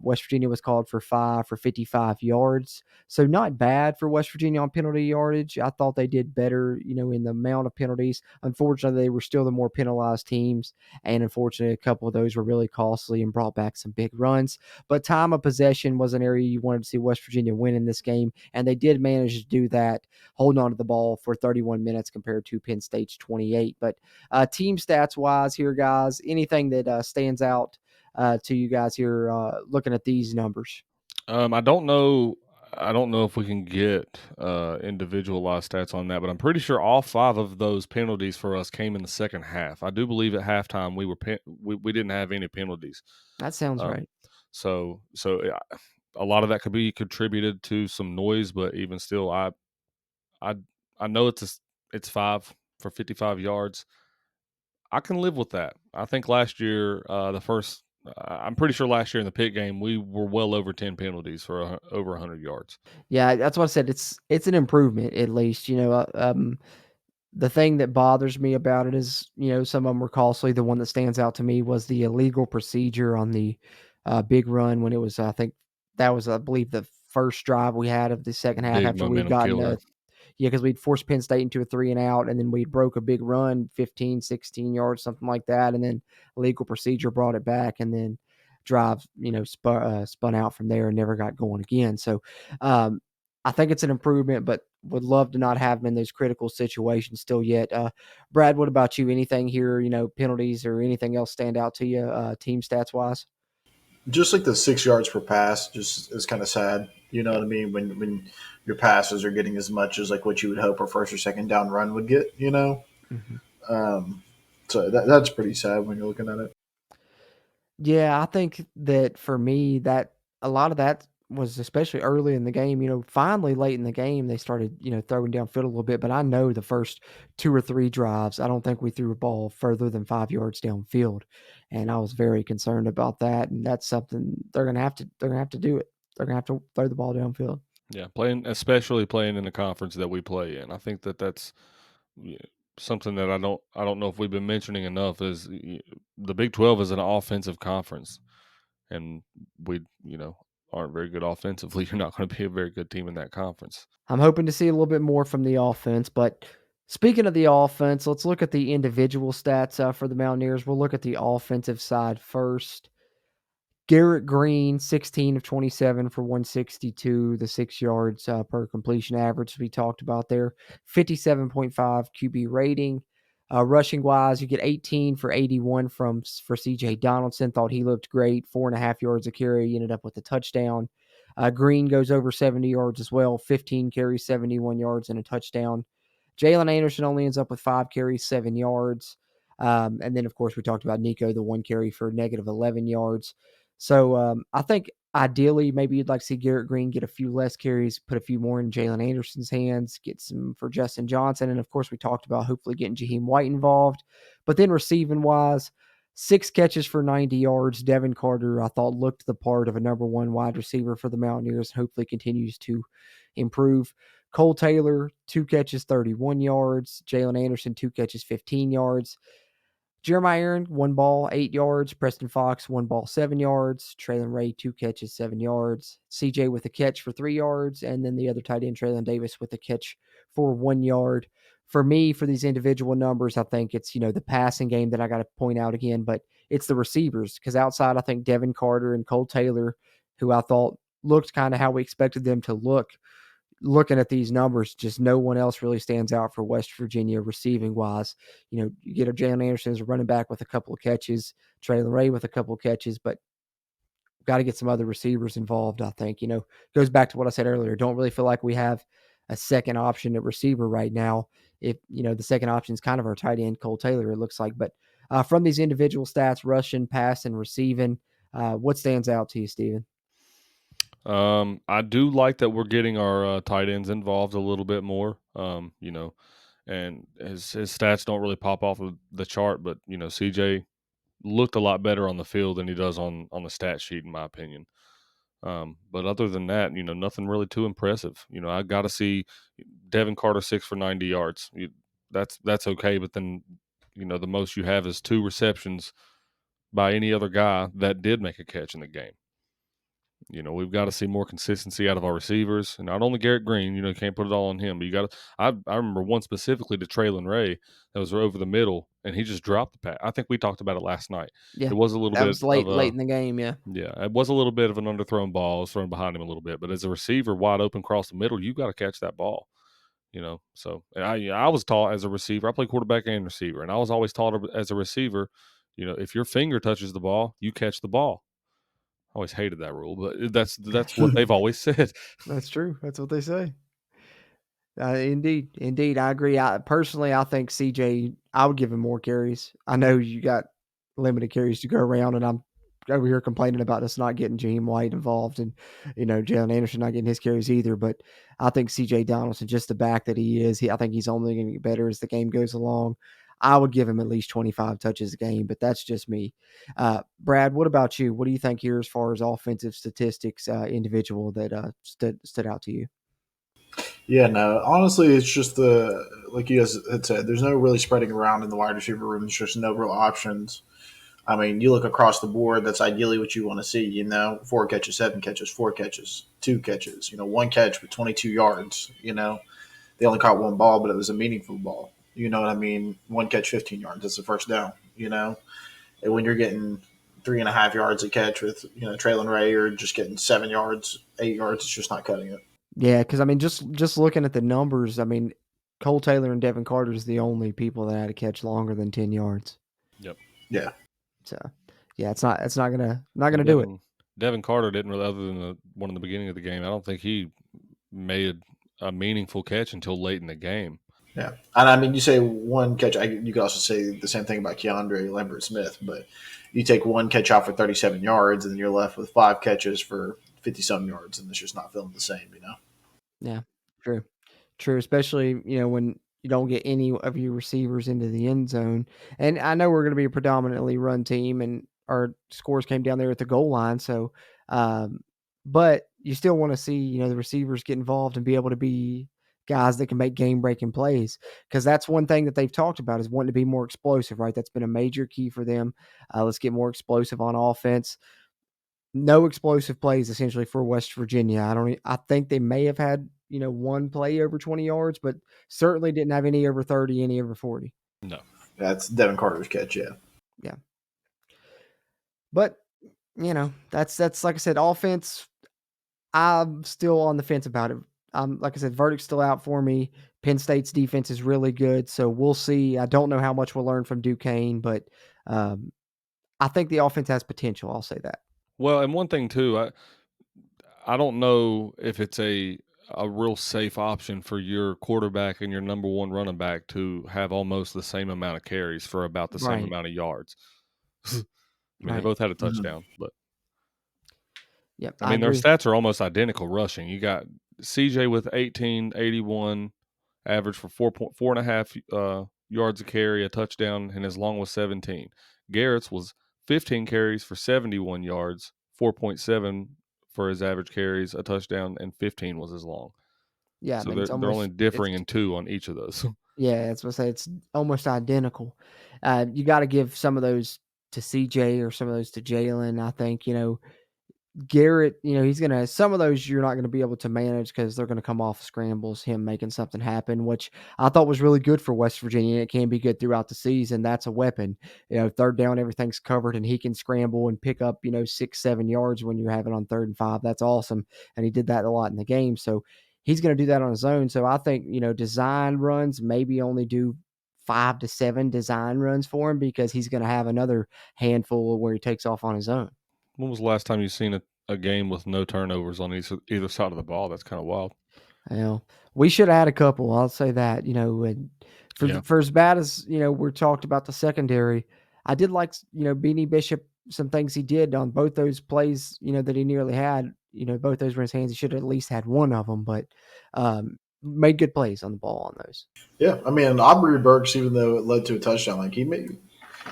H: West Virginia was called for 5 for 55 yards. So not bad for West Virginia on penalty yardage. I thought they did better, in the amount of penalties. Unfortunately, they were still the more penalized teams. And unfortunately, a couple of those were really costly and brought back some big runs. But time of possession was an area you wanted to see West Virginia win in this game. And they did manage to do that, holding on to the ball for 31 minutes compared to Penn State's 28. But team stats wise here, guys, anything that stands out to you guys here looking at these numbers?
I: I don't know. I don't know if we can get individualized stats on that, but I'm pretty sure all 5 of those penalties for us came in the second half. I do believe at halftime we didn't have any penalties.
H: That sounds right.
I: So a lot of that could be contributed to some noise, but even still, I know it's 5 for 55 yards. I can live with that. I think last year, I'm pretty sure last year in the pit game, we were well over 10 penalties for over 100 yards.
H: Yeah, that's what I said. It's an improvement at least. The thing that bothers me about it is, some of them were costly. The one that stands out to me was the illegal procedure on the big run when it was, I think that was, I believe, the first drive we had of the second half
I: Big
H: after we'd
I: momentum
H: gotten
I: killer.
H: because we'd forced Penn State into a 3 and out, and then we broke a big run, 15, 16 yards, something like that. And then legal procedure brought it back, and then drive, spun out from there and never got going again. So I think it's an improvement, but would love to not have them in those critical situations still yet. Brad, what about you? Anything here, penalties or anything else stand out to you, team stats wise?
J: Just like the 6 yards per pass, just is kind of sad. You know what I mean? When your passes are getting as much as like what you would hope a first or second down run would get. So that's pretty sad when you're looking at it.
H: Yeah, I think that for me, that a lot of that was especially early in the game. Finally late in the game, they started, throwing downfield a little bit. But I know the first 2 or 3 drives, I don't think we threw a ball further than 5 yards downfield, and I was very concerned about that. And that's something they're gonna have to do it. They're gonna have to throw the ball downfield.
I: Yeah, especially playing in the conference that we play in. I think that's something that I don't know if we've been mentioning enough is the Big 12 is an offensive conference, and we aren't very good offensively. You're not going to be a very good team in that conference.
H: I'm hoping to see a little bit more from the offense. But speaking of the offense, let's look at the individual stats for the Mountaineers. We'll look at the offensive side first. Garrett Green, 16 of 27 for 162, the 6 yards per completion average we talked about there. 57.5 QB rating. Rushing wise, you get 18 for 81 for CJ Donaldson. Thought he looked great. 4.5 yards a carry. Ended up with a touchdown. Green goes over 70 yards as well. 15 carries, 71 yards, and a touchdown. Jalen Anderson only ends up with 5 carries, 7 yards. And then, of course, we talked about Nico, the 1 carry for negative 11 yards. So I think ideally maybe you'd like to see Garrett Green get a few less carries, put a few more in Jalen Anderson's hands, get some for Justin Johnson. And, of course, we talked about hopefully getting Jaheim White involved. But then receiving-wise, 6 catches for 90 yards. Devin Carter, I thought, looked the part of a number 1 wide receiver for the Mountaineers. Hopefully continues to improve. Cole Taylor, 2 catches, 31 yards. Jalen Anderson, 2 catches, 15 yards. Jeremiah Aaron, 1 ball, 8 yards. Preston Fox, 1 ball, 7 yards. Traylon Ray, 2 catches, 7 yards. CJ with a catch for 3 yards. And then the other tight end, Traylon Davis, with a catch for 1 yard. For me, for these individual numbers, I think it's, the passing game that I got to point out again. But it's the receivers, because outside I think Devin Carter and Cole Taylor, who I thought looked kind of how we expected them to look. Looking at these numbers, just no one else really stands out for West Virginia receiving wise. You get a Jalen Anderson as a running back with a couple of catches, Traylon Ray with a couple of catches, but got to get some other receivers involved, I think. Goes back to what I said earlier. Don't really feel like we have a second option at receiver right now. If, the second option is kind of our tight end, Cole Taylor, it looks like. But from these individual stats, rushing, passing, receiving, what stands out to you, Steven?
I: I do like that we're getting our tight ends involved a little bit more. And his stats don't really pop off of the chart, but CJ looked a lot better on the field than he does on the stat sheet, in my opinion. But other than that, nothing really too impressive. I got to see Devin Carter 6 for 90 yards. That's okay, but then the most you have is 2 receptions by any other guy that did make a catch in the game. We've got to see more consistency out of our receivers, and not only Garrett Green. You can't put it all on him, but you got to. I remember one specifically to Traylon Ray that was over the middle, and he just dropped the pass. I think we talked about it last night.
H: Yeah,
I: it was a little
H: that
I: bit
H: was late
I: of
H: in the game. Yeah,
I: it was a little bit of an underthrown ball. It was thrown behind him a little bit, but as a receiver, wide open across the middle, you got to catch that ball. So and I was taught as a receiver. I play quarterback and receiver, and I was always taught as a receiver. If your finger touches the ball, you catch the ball. I always hated that rule, but that's what they've always said.
H: That's true. That's what they say. Indeed, I agree. I think CJ, I would give him more carries. I know you got limited carries to go around, and I'm over here complaining about us not getting Jaheim White involved, and Jalen Anderson not getting his carries either. But I think CJ Donaldson, just the back that he is, I think he's only going to get better as the game goes along. I would give him at least 25 touches a game, but that's just me. Brad, what about you? What do you think here as far as offensive statistics, individual that stood out to you?
J: Yeah, no. Honestly, it's just like you guys had said, there's no really spreading around in the wide receiver room. There's just no real options. I mean, you look across the board, that's ideally what you want to see, 4 catches, 7 catches, 4 catches, 2 catches, 1 catch with 22 yards, They only caught 1 ball, but it was a meaningful ball. You know what I mean? 1 catch, 15 yards. That's the first down, And when you're getting 3.5 yards a catch with, Traylon Ray, or just getting 7 yards, 8 yards, it's just not cutting it.
H: Yeah, because, I mean, just looking at the numbers, I mean, Cole Taylor and Devin Carter is the only people that had to catch longer than 10 yards.
I: Yep.
J: Yeah.
H: So, yeah, it's not gonna do it.
I: Devin Carter didn't really, other than the one in the beginning of the game. I don't think he made a meaningful catch until late in the game.
J: Yeah, and I mean, you say 1 catch. You could also say the same thing about Keandre Lambert-Smith, but you take 1 catch out for 37 yards, and then you're left with 5 catches for 50-some yards, and it's just not feeling the same,
H: Yeah, true. Especially when you don't get any of your receivers into the end zone, and I know we're going to be a predominantly run team, and our scores came down there at the goal line. So, but you still want to see the receivers get involved and be able to be guys that can make game-breaking plays, because that's one thing that they've talked about is wanting to be more explosive, right? That's been a major key for them. Let's get more explosive on offense. No explosive plays essentially for West Virginia. I think they may have had 1 play over 20 yards, but certainly didn't have any over 30, any over 40.
I: No,
J: that's Devin Carter's catch.
H: Yeah. But that's like I said, offense. I'm still on the fence about it. Like I said, verdict's still out for me. Penn State's defense is really good, so we'll see. I don't know how much we'll learn from Duquesne, but I think the offense has potential. I'll say that.
I: Well, and one thing too, I don't know if it's a real safe option for your quarterback and your number 1 running back to have almost the same amount of carries for about the same amount of yards. I mean, they both had a touchdown, but
H: yep,
I: I mean, their stats are almost identical rushing. You got CJ with 1881, average for 4.5 yards a carry, a touchdown, and his long was 17. Garrett's was 15 carries for 71 yards, 4.7 for his average carries, a touchdown, and 15 was his long.
H: Yeah,
I: so
H: I mean,
I: they're only differing in 2 on each of those.
H: Yeah, that's what I say. It's almost identical. You got to give some of those to CJ or some of those to Jalen. I think Garrett, he's going to, some of those you're not going to be able to manage because they're going to come off scrambles, him making something happen, which I thought was really good for West Virginia. And it can be good throughout the season. That's a weapon. Third down, everything's covered and he can scramble and pick up, 6-7 yards when you're having on 3rd and 5. That's awesome. And he did that a lot in the game. So he's going to do that on his own. So I think, design runs, maybe only do 5 to 7 design runs for him because he's going to have another handful where he takes off on his own.
I: When was the last time you seen a game with no turnovers on either side of the ball? That's kind of wild.
H: Well, we should add a couple. I'll say that. And for as bad as we're talked about the secondary, I did like Beanie Bishop, some things he did on both those plays. That he nearly had. Both those were in his hands. He should have at least had one of them, but made good plays on the ball on those.
J: Yeah, I mean Aubrey Burks, even though it led to a touchdown, like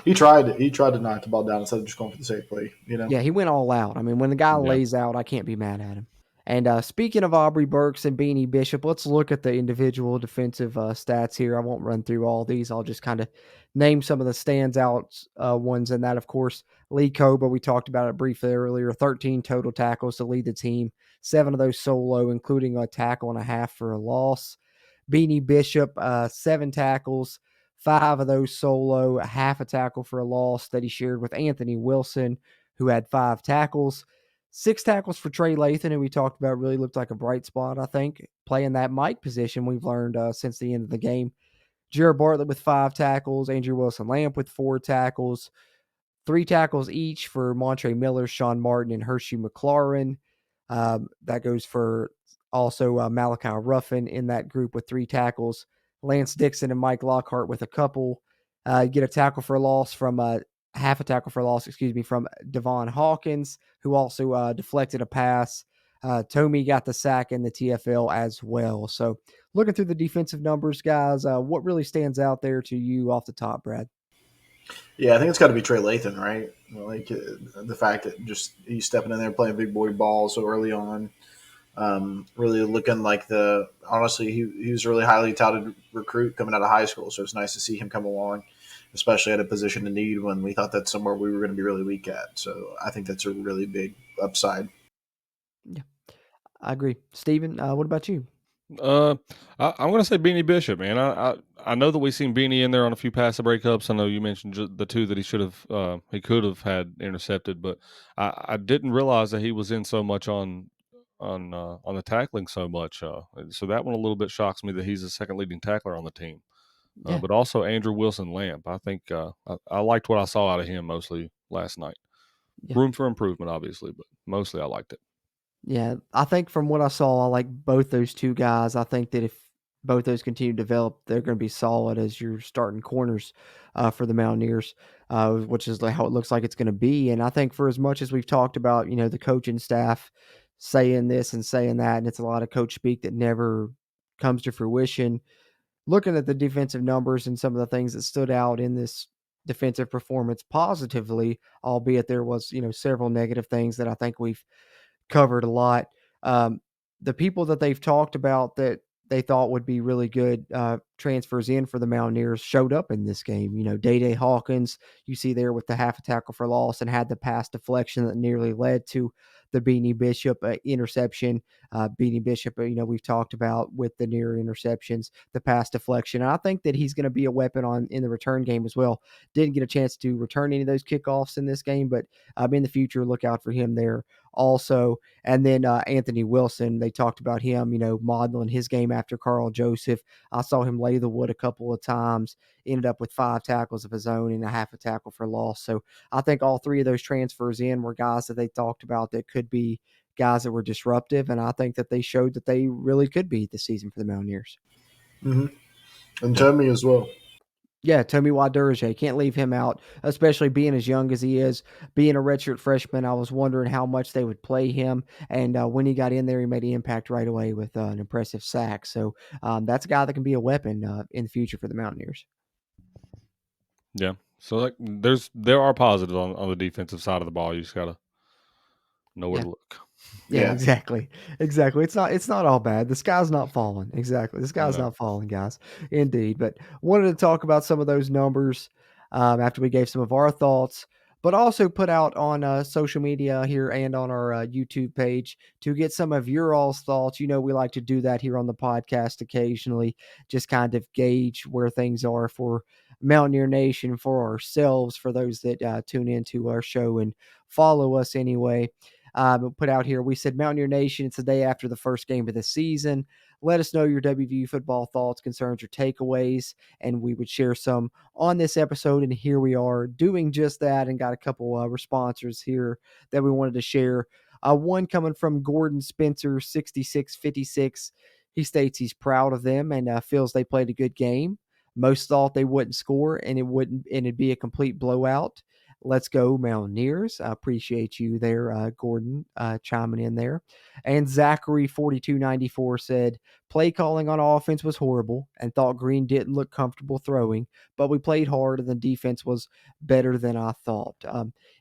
J: he tried to knock the ball down instead of just going for the safe play.
H: Yeah, he went all out. I mean, when the guy lays out, I can't be mad at him. And speaking of Aubrey Burks and Beanie Bishop, let's look at the individual defensive stats here. I won't run through all these. I'll just kind of name some of the standouts ones. And that, of course, Lee Koba, we talked about it briefly earlier, 13 total tackles to lead the team, 7 of those solo, including a tackle and a half for a loss. Beanie Bishop, 7 tackles, 5 of those solo, a half a tackle for a loss that he shared with Anthony Wilson, who had 5 tackles. 6 tackles for Trey Lathan, who we talked about, really looked like a bright spot, I think, playing that Mike position we've learned since the end of the game. Jared Bartlett with 5 tackles, Andrew Wilson-Lamp with 4 tackles, 3 tackles each for Montre Miller, Sean Martin, and Hershey McLaurin. That goes for also Malachi Ruffin in that group with 3 tackles. Lance Dixon and Mike Lockhart with a couple. Get a tackle for a loss from half a tackle for a loss, from Devon Hawkins, who also deflected a pass. Tomey got the sack in the TFL as well. So looking through the defensive numbers, guys, what really stands out there to you off the top, Brad?
J: Yeah, I think it's got to be Trey Lathan, right? Like the fact that just he's stepping in there playing big boy ball so early on. Really looking like honestly, he was a really highly touted recruit coming out of high school. So it's nice to see him come along, especially at a position of need when we thought that's somewhere we were going to be really weak at. So I think that's a really big upside.
H: Yeah, I agree. Steven, what about you?
I: I'm going to say Beanie Bishop, man. I know that we've seen Beanie in there on a few pass breakups. I know you mentioned the 2 that he could have had intercepted, but I didn't realize that he was in so much on the tackling so much. So that one a little bit shocks me that he's the second leading tackler on the team.
H: Yeah.
I: But also Andrew Wilson-Lamp. I think I liked what I saw out of him mostly last night.
H: Yeah.
I: Room for improvement, obviously, but mostly I liked it.
H: Yeah, I think from what I saw, I like both those 2 guys. I think that if both those continue to develop, they're going to be solid as your starting corners for the Mountaineers, which is how it looks like it's going to be. And I think for as much as we've talked about, the coaching staff saying this and saying that, and it's a lot of coach speak that never comes to fruition, looking at the defensive numbers and some of the things that stood out in this defensive performance positively, albeit there was, several negative things that I think we've covered a lot. The people that they've talked about that they thought would be really good transfers in for the Mountaineers showed up in this game. Day Hawkins, you see there with the half a tackle for loss and had the pass deflection that nearly led to the Beanie Bishop interception. Beanie Bishop, we've talked about with the near interceptions, the pass deflection. And I think that he's going to be a weapon in the return game as well. Didn't get a chance to return any of those kickoffs in this game, but in the future, look out for him there also. And then Anthony Wilson, they talked about him, modeling his game after Carl Joseph. I saw him lay the wood a couple of times, ended up with 5 tackles of his own and a half a tackle for loss. So I think all 3 of those transfers in were guys that they talked about that could be guys that were disruptive. And I think that they showed that they really could be this season for the Mountaineers.
J: Mm-hmm. And Tomey as well.
H: Yeah, Tomey Wadurje, can't leave him out, especially being as young as he is, being a redshirt freshman. I was wondering how much they would play him, and when he got in there, he made an impact right away with an impressive sack. So that's a guy that can be a weapon in the future for the Mountaineers.
I: Yeah, so there are positives on the defensive side of the ball. You just gotta know where to look.
H: Yeah, exactly. It's not all bad. The sky's not falling. Exactly. The sky's not falling, guys. Indeed. But wanted to talk about some of those numbers after we gave some of our thoughts. but also put out on social media here and on our YouTube page to get some of your all's thoughts. We like to do that here on the podcast occasionally, just kind of gauge where things are for Mountaineer Nation, for ourselves, for those that tune into our show and follow us anyway. Put out here, we said, Mountaineer Nation, it's the day after the first game of the season. Let us know your WVU football thoughts, concerns, or takeaways, and we would share some on this episode. And here we are doing just that, and got a couple responses here that we wanted to share. One coming from Gordon Spencer, 6656. He states he's proud of them and feels they played a good game. Most thought they wouldn't score, and it'd be a complete blowout. Let's go Mountaineers. I appreciate you there, Gordon, chiming in there. And Zachary 4294 said, play calling on offense was horrible and thought Green didn't look comfortable throwing, but we played hard and the defense was better than I thought.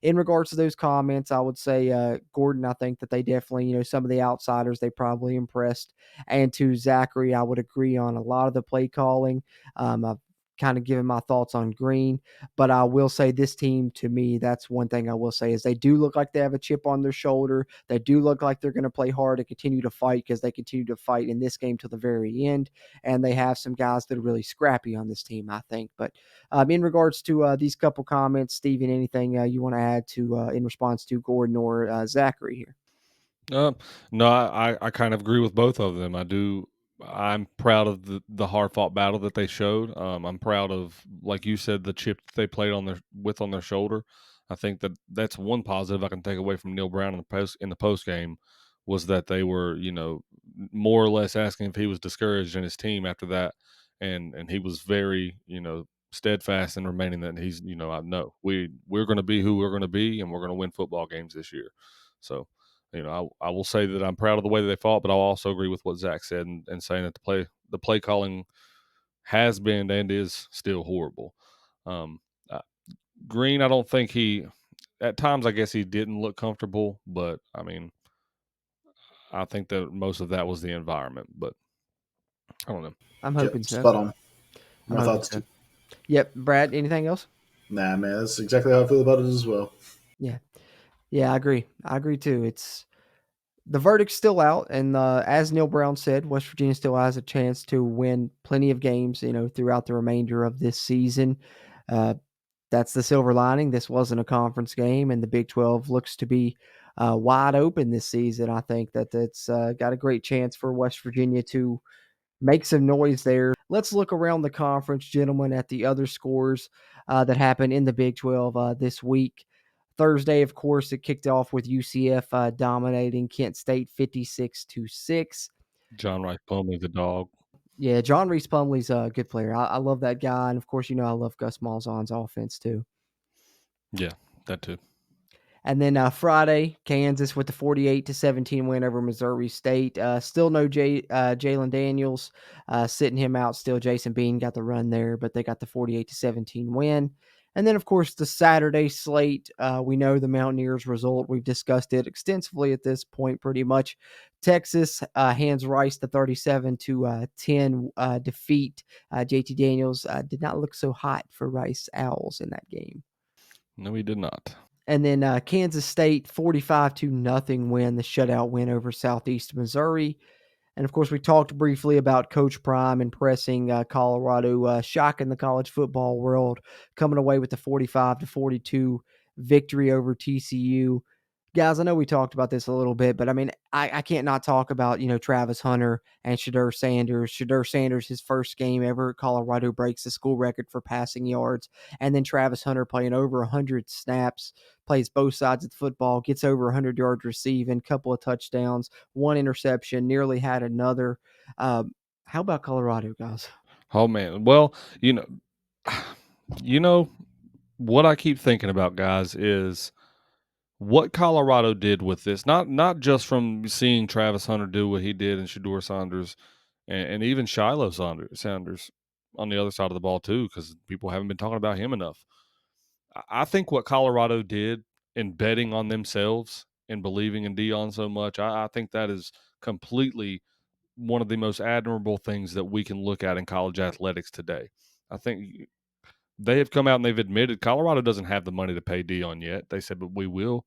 H: In regards to those comments, I would say, Gordon, I think that they definitely, some of the outsiders, they probably impressed. And to Zachary, I would agree on a lot of the play calling. I've kind of given my thoughts on Green, but I will say this team, to me, that's one thing I will say, is they do look like they have a chip on their shoulder. They do look like they're going to play hard and continue to fight, because they continue to fight in this game till the very end. And they have some guys that are really scrappy on this team, I think. But in regards to these couple comments, Steven, anything you want to add to in response to Gordon or Zachary here?
I: No, I kind of agree with both of them. I'm proud of the hard fought battle that they showed. I'm proud of, like you said, the chip that they played on their shoulder. I think that's one positive I can take away from Neil Brown in the post game, was that they were, more or less asking if he was discouraged in his team after that, and he was very, steadfast in remaining that he's, I know we're going to be who we're going to be, and we're going to win football games this year. So, I will say that I'm proud of the way that they fought, but I'll also agree with what Zach said, and saying that the play calling has been and is still horrible. Um, uh, Green, I don't think at times, I guess he didn't look comfortable, but I mean, I think that most of that was the environment, but I don't know.
H: I'm hoping
J: Yep,
H: so.
J: spot on.
H: I'm
J: My
H: hoping
J: thoughts
H: so.
J: too.
H: Yep. Brad, anything else?
J: Nah, man, that's exactly how I feel about it as well.
H: Yeah. Yeah, I agree. I agree too. It's the verdict's still out, and as Neil Brown said, West Virginia still has a chance to win plenty of games, throughout the remainder of this season. Uh, that's the silver lining. This wasn't a conference game, and the Big 12 looks to be wide open this season. I think that it's got a great chance for West Virginia to make some noise there. Let's look around the conference, gentlemen, at the other scores that happened in the Big 12 this week. Thursday, of course, it kicked off with UCF dominating Kent State 56-6.
I: John Rice Plumlee, the dog.
H: Yeah, John Reese Plumlee's a good player. I love that guy. And, of course, I love Gus Malzahn's offense, too.
I: Yeah, that too.
H: And then Friday, Kansas with the 48-17 win over Missouri State. Still no Jalen Daniels, sitting him out. Still Jason Bean got the run there, but they got the 48-17 win. And then, of course, the Saturday slate. We know the Mountaineers result. We've discussed it extensively at this point, pretty much. Texas hands Rice the 37-10 defeat. JT Daniels did not look so hot for Rice Owls in that game.
I: No, he did not.
H: And then Kansas State 45-0 win, the shutout win over Southeast Missouri. And of course, we talked briefly about Coach Prime impressing Colorado, shocking the college football world, coming away with the 45-42 victory over TCU. Guys, I know we talked about this a little bit, but I mean, I can't not talk about, Travis Hunter and Shadur Sanders. Shadur Sanders, his first game ever at Colorado, breaks the school record for passing yards. And then Travis Hunter playing over 100 snaps, plays both sides of the football, gets over 100 yards receiving, couple of touchdowns, one interception, nearly had another. How about Colorado, guys?
I: Oh man. Well, you know what I keep thinking about, guys, is what Colorado did with this. Not just from seeing Travis Hunter do what he did, and Shador Saunders, and even Shiloh Sanders on the other side of the ball too, because people haven't been talking about him enough. I think what Colorado did in betting on themselves and believing in Dion so much, I think that is completely one of the most admirable things that we can look at in college athletics today. I think they have come out and they've admitted Colorado doesn't have the money to pay Dion yet. They said, but we will.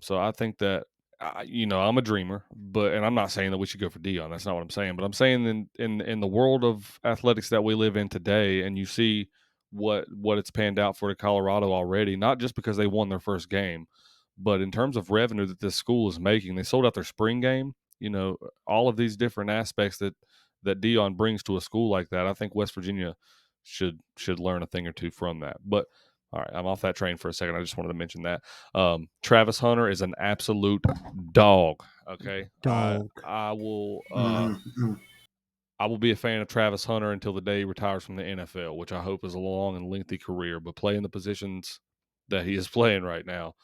I: So I think that, I'm a dreamer, and I'm not saying that we should go for Dion. That's not what I'm saying. But I'm saying in the world of athletics that we live in today, and you see what it's panned out for to Colorado already, not just because they won their first game, but in terms of revenue that this school is making. They sold out their spring game. All of these different aspects that Dion brings to a school like that. I think West Virginia should learn a thing or two from that. But all right, I'm off that train for a second. I just wanted to mention that. Travis Hunter is an absolute dog. Okay,
H: Dog.
I: I will.
J: Mhm.
I: I will be a fan of Travis Hunter until the day he retires from the NFL, which I hope is a long and lengthy career. But playing the positions that he is playing right now,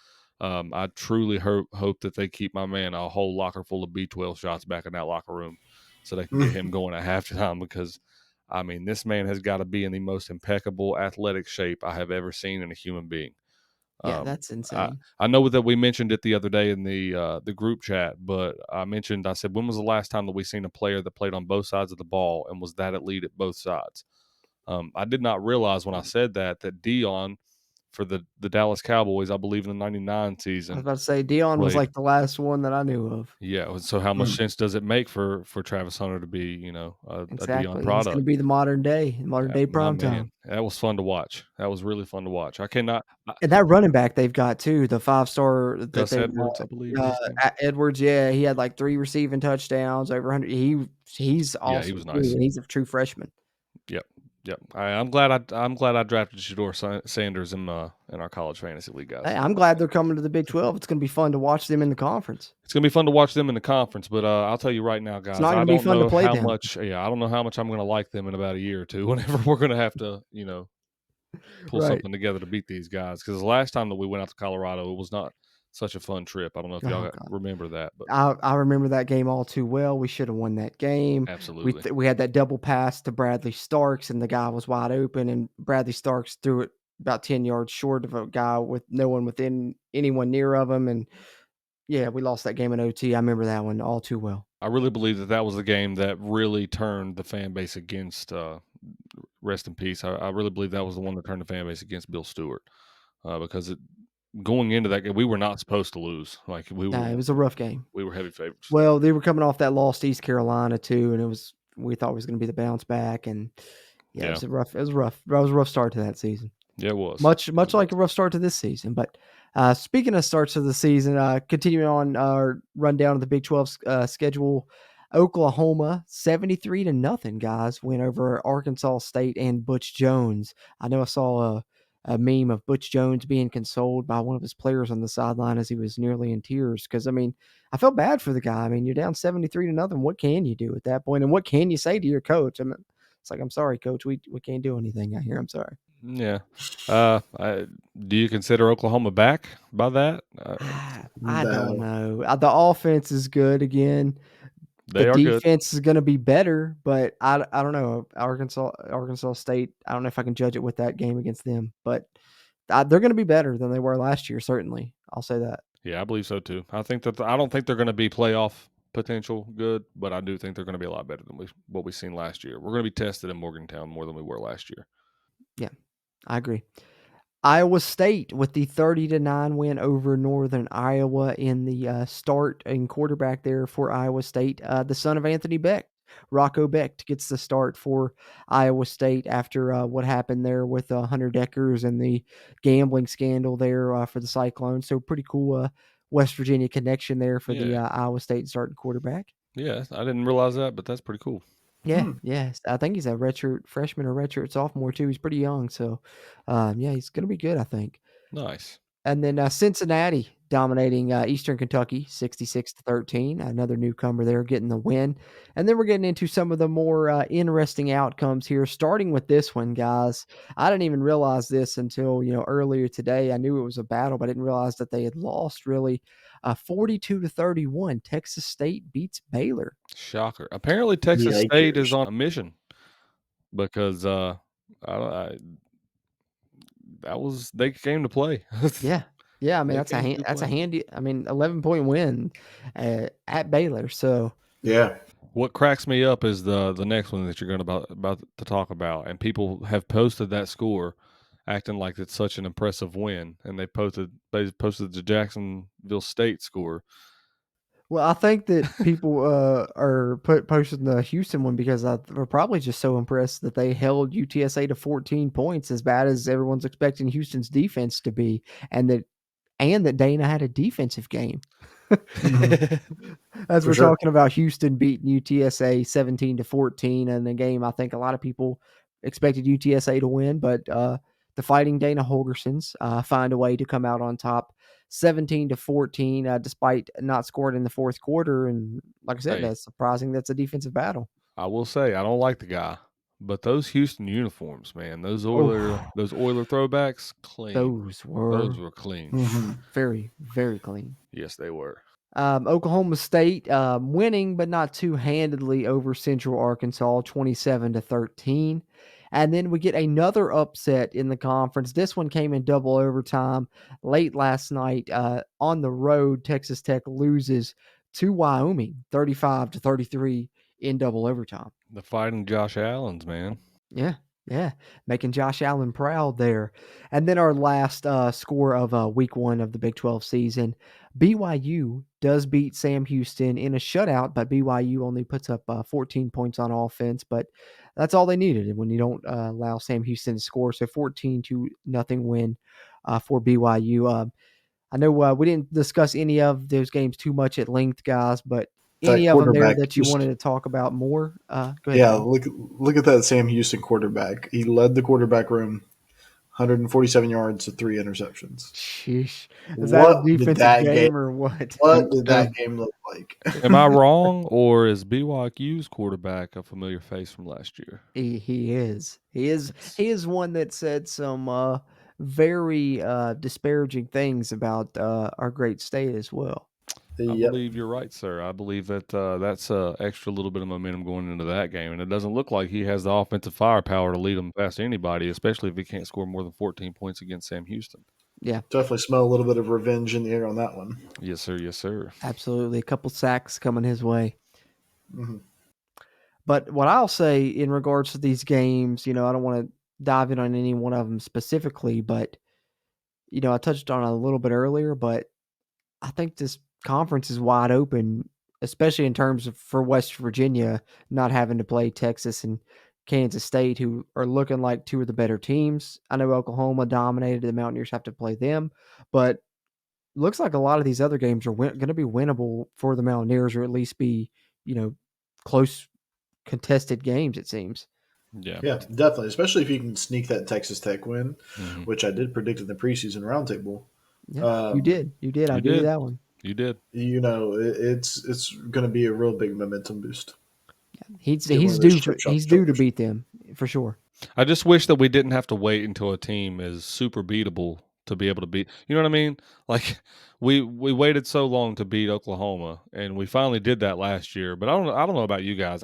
I: I truly hope that they keep my man a whole locker full of B12 shots back in that locker room, so they can get him going at halftime. Because, I mean, this man has got to be in the most impeccable athletic shape I have ever seen in a human being.
H: Yeah, that's insane.
I: I know that we mentioned it the other day in the group chat, but I said, when was the last time that we seen a player that played on both sides of the ball and was that elite at both sides? I did not realize when I said that Dion for the Dallas Cowboys, I believe in the '99
H: I was
I: season,
H: about to say Dion was
I: played.
H: like the last one that I knew of.
I: Yeah. So how much sense does it make for Travis Hunter to be, a Dion
H: Exactly. He's going to
I: product?
H: be the modern day
I: My
H: prime
I: man,
H: time.
I: that was fun to watch. That was really fun to watch. I cannot.
H: And that running back they've got too, the 5-star that
I: Gus
H: they
I: Edwards, I believe is his name.
H: Edwards, yeah, he had like 3 receiving touchdowns, over 100. He's
I: Yeah, he
H: awesome
I: was
H: too,
I: nice.
H: and he's a true freshman.
I: Yep. I'm glad I drafted Shador Sanders in our college fantasy league, guys.
H: Hey, I'm glad they're coming to the Big 12. It's going to be fun to watch them in the conference.
I: It's gonna be fun to watch them in the conference, but I'll tell you right now, guys,
H: not
I: I
H: gonna be
I: don't
H: fun to
I: know
H: play
I: how
H: them.
I: much. Yeah, I don't know how much I'm gonna like them in about a year or two. Whenever we're gonna have to, pull
H: Right.
I: something together to beat these guys, because the last time that we went out to Colorado, it was not such a fun trip. I don't know if y'all
H: Oh, God.
I: remember that, but
H: I remember that game all too well. We should have won that game.
I: absolutely.
H: We had that double pass to Bradley Starks, and the guy was wide open, and Bradley Starks threw it about 10 yards short of a guy with no one within anyone near of him, and yeah, we lost that game in OT. I remember that one all too well.
I: I really believe that was the game that really turned the fan base against. Rest in peace. I really believe that was the one that turned the fan base against Bill Stewart, because going into that game, we were not supposed to lose. Like
H: It was a rough game.
I: we were heavy favorites.
H: Well, they were coming off that loss to East Carolina too, and we thought it was going to be the bounce back, and yeah, it was rough. That was a rough start to that season.
I: Yeah, it was
H: Much like a rough start to this season. But speaking of starts of the season, continuing on our rundown of the Big 12 schedule, Oklahoma 73-0, guys, win over Arkansas State and Butch Jones. I know I saw a meme of Butch Jones being consoled by one of his players on the sideline as he was nearly in tears. Because, I mean, I felt bad for the guy. I mean, you're down 73-0. What can you do at that point? And what can you say to your coach? I mean, it's like, I'm sorry, coach. We can't do anything out here. I'm sorry.
I: Yeah. Do you consider Oklahoma back by that?
H: I don't know. The offense is good again.
I: They
H: The
I: are good.
H: defense is going to be better, but I don't know. Arkansas State, I don't know if I can judge it with that game against them, but they're going to be better than they were last year, certainly. I'll say that.
I: Yeah, I believe so too. I think that I don't think they're going to be playoff potential good, but I do think they're going to be a lot better than what we've seen last year. We're going to be tested in Morgantown more than we were last year.
H: Yeah, I agree. Iowa State with the 30-9 win over Northern Iowa in the start and quarterback there for Iowa State. The son of Anthony Beck, Rocco Becht, gets the start for Iowa State after what happened there with Hunter Deckers and the gambling scandal there for the Cyclones. So pretty cool West Virginia connection there for the Iowa State starting quarterback.
I: Yeah, I didn't realize that, but that's pretty cool.
H: Yeah, yes. I think he's a redshirt freshman or redshirt sophomore too. He's pretty young, so yeah, he's going to be good, I think.
I: Nice.
H: And then Cincinnati dominating Eastern Kentucky 66-13. Another newcomer there getting the win. And then we're getting into some of the more interesting outcomes here, starting with this one, guys. I didn't even realize this until earlier today. I knew it was a battle, but I didn't realize that they had lost really. 42-31. Texas State beats Baylor.
I: Shocker. Apparently, Texas State is on a mission because they came to play.
H: Yeah. I mean, that's a handy. I mean, 11-point win at Baylor. So
J: yeah,
I: What cracks me up is the next one that you're going about to talk about, and people have posted that score, acting like it's such an impressive win, and they posted the Jacksonville State score.
H: Well, I think that people are posting the Houston one because they're probably just so impressed that they held UTSA to 14 points, as bad as everyone's expecting Houston's defense to be, and that Dana had a defensive game. As
J: For
H: we're
J: sure.
H: talking about Houston beating UTSA 17-14 in a game, I think a lot of people expected UTSA to win, but the Fighting Dana Holgersons find a way to come out on top 17-14, despite not scoring in the fourth quarter. And like I said,
I: Hey,
H: that's surprising. That's a defensive battle.
I: I will say I don't like the guy, but those Houston uniforms, man, those
H: Oh,
I: Oiler throwbacks, clean.
H: those were
I: Those were clean.
J: Mm-hmm.
H: very, very clean.
I: Yes, they were.
H: Oklahoma State winning, but not too handedly over Central Arkansas, 27-13. And then we get another upset in the conference. This one came in double overtime late last night. On the road, Texas Tech loses to Wyoming, 35-33 in double overtime.
I: The Fighting Josh Allens, man.
H: Yeah, making Josh Allen proud there. And then our last score of week 1 of the Big 12 season, BYU does beat Sam Houston in a shutout, but BYU only puts up 14 points on offense, but that's all they needed when you don't allow Sam Houston to score. So 14-0 win for BYU. I know we didn't discuss any of those games too much at length, guys, but
J: That
H: any of them there
J: quarterback
H: that you
J: just-
H: wanted to talk about more? Go ahead.
J: Yeah, look at that Sam Houston quarterback. He led the quarterback room, 147 yards to 3 interceptions.
H: Sheesh. Is that a
J: What did
H: defensive
J: that
H: game
J: game-
H: or what?
J: What did that game look like?
I: Am I wrong, or is BYU's quarterback a familiar face from last year?
H: He is. He is one that said some very disparaging things about our great state as well.
I: I
J: Yep.
I: believe you're right, sir. I believe that that's extra little bit of momentum going into that game, and it doesn't look like he has the offensive firepower to lead them past anybody, especially if he can't score more than 14 points against Sam Houston.
H: Yeah,
J: Definitely smell a little bit of revenge in the air on that one.
I: Yes, sir. Yes, sir.
H: absolutely. A couple sacks coming his way.
J: Mhm.
H: But what I'll say in regards to these games, I don't want to dive in on any one of them specifically, but I touched on it a little bit earlier, but I think this conference is wide open, especially in terms of for West Virginia not having to play Texas and Kansas State, who are looking like two of the better teams. I know Oklahoma dominated; the Mountaineers have to play them, but looks like a lot of these other games are going to be winnable for the Mountaineers, or at least be close contested games. It seems.
I: Yeah.
J: Yeah, definitely. Especially if you can sneak that Texas Tech win,
I: Mhm.
J: which I did predict in the preseason roundtable.
H: Yeah, you did. I'll give you that one.
I: You did.
J: It's going to be a real big momentum boost.
H: He's
J: Get one of
H: due
J: those
H: for,
J: chip shot
H: he's due to
J: jokers.
H: beat them for sure.
I: I just wish that we didn't have to wait until a team is super beatable to be able to beat. You know what I mean? Like we waited so long to beat Oklahoma, and we finally did that last year. But I don't know about you guys.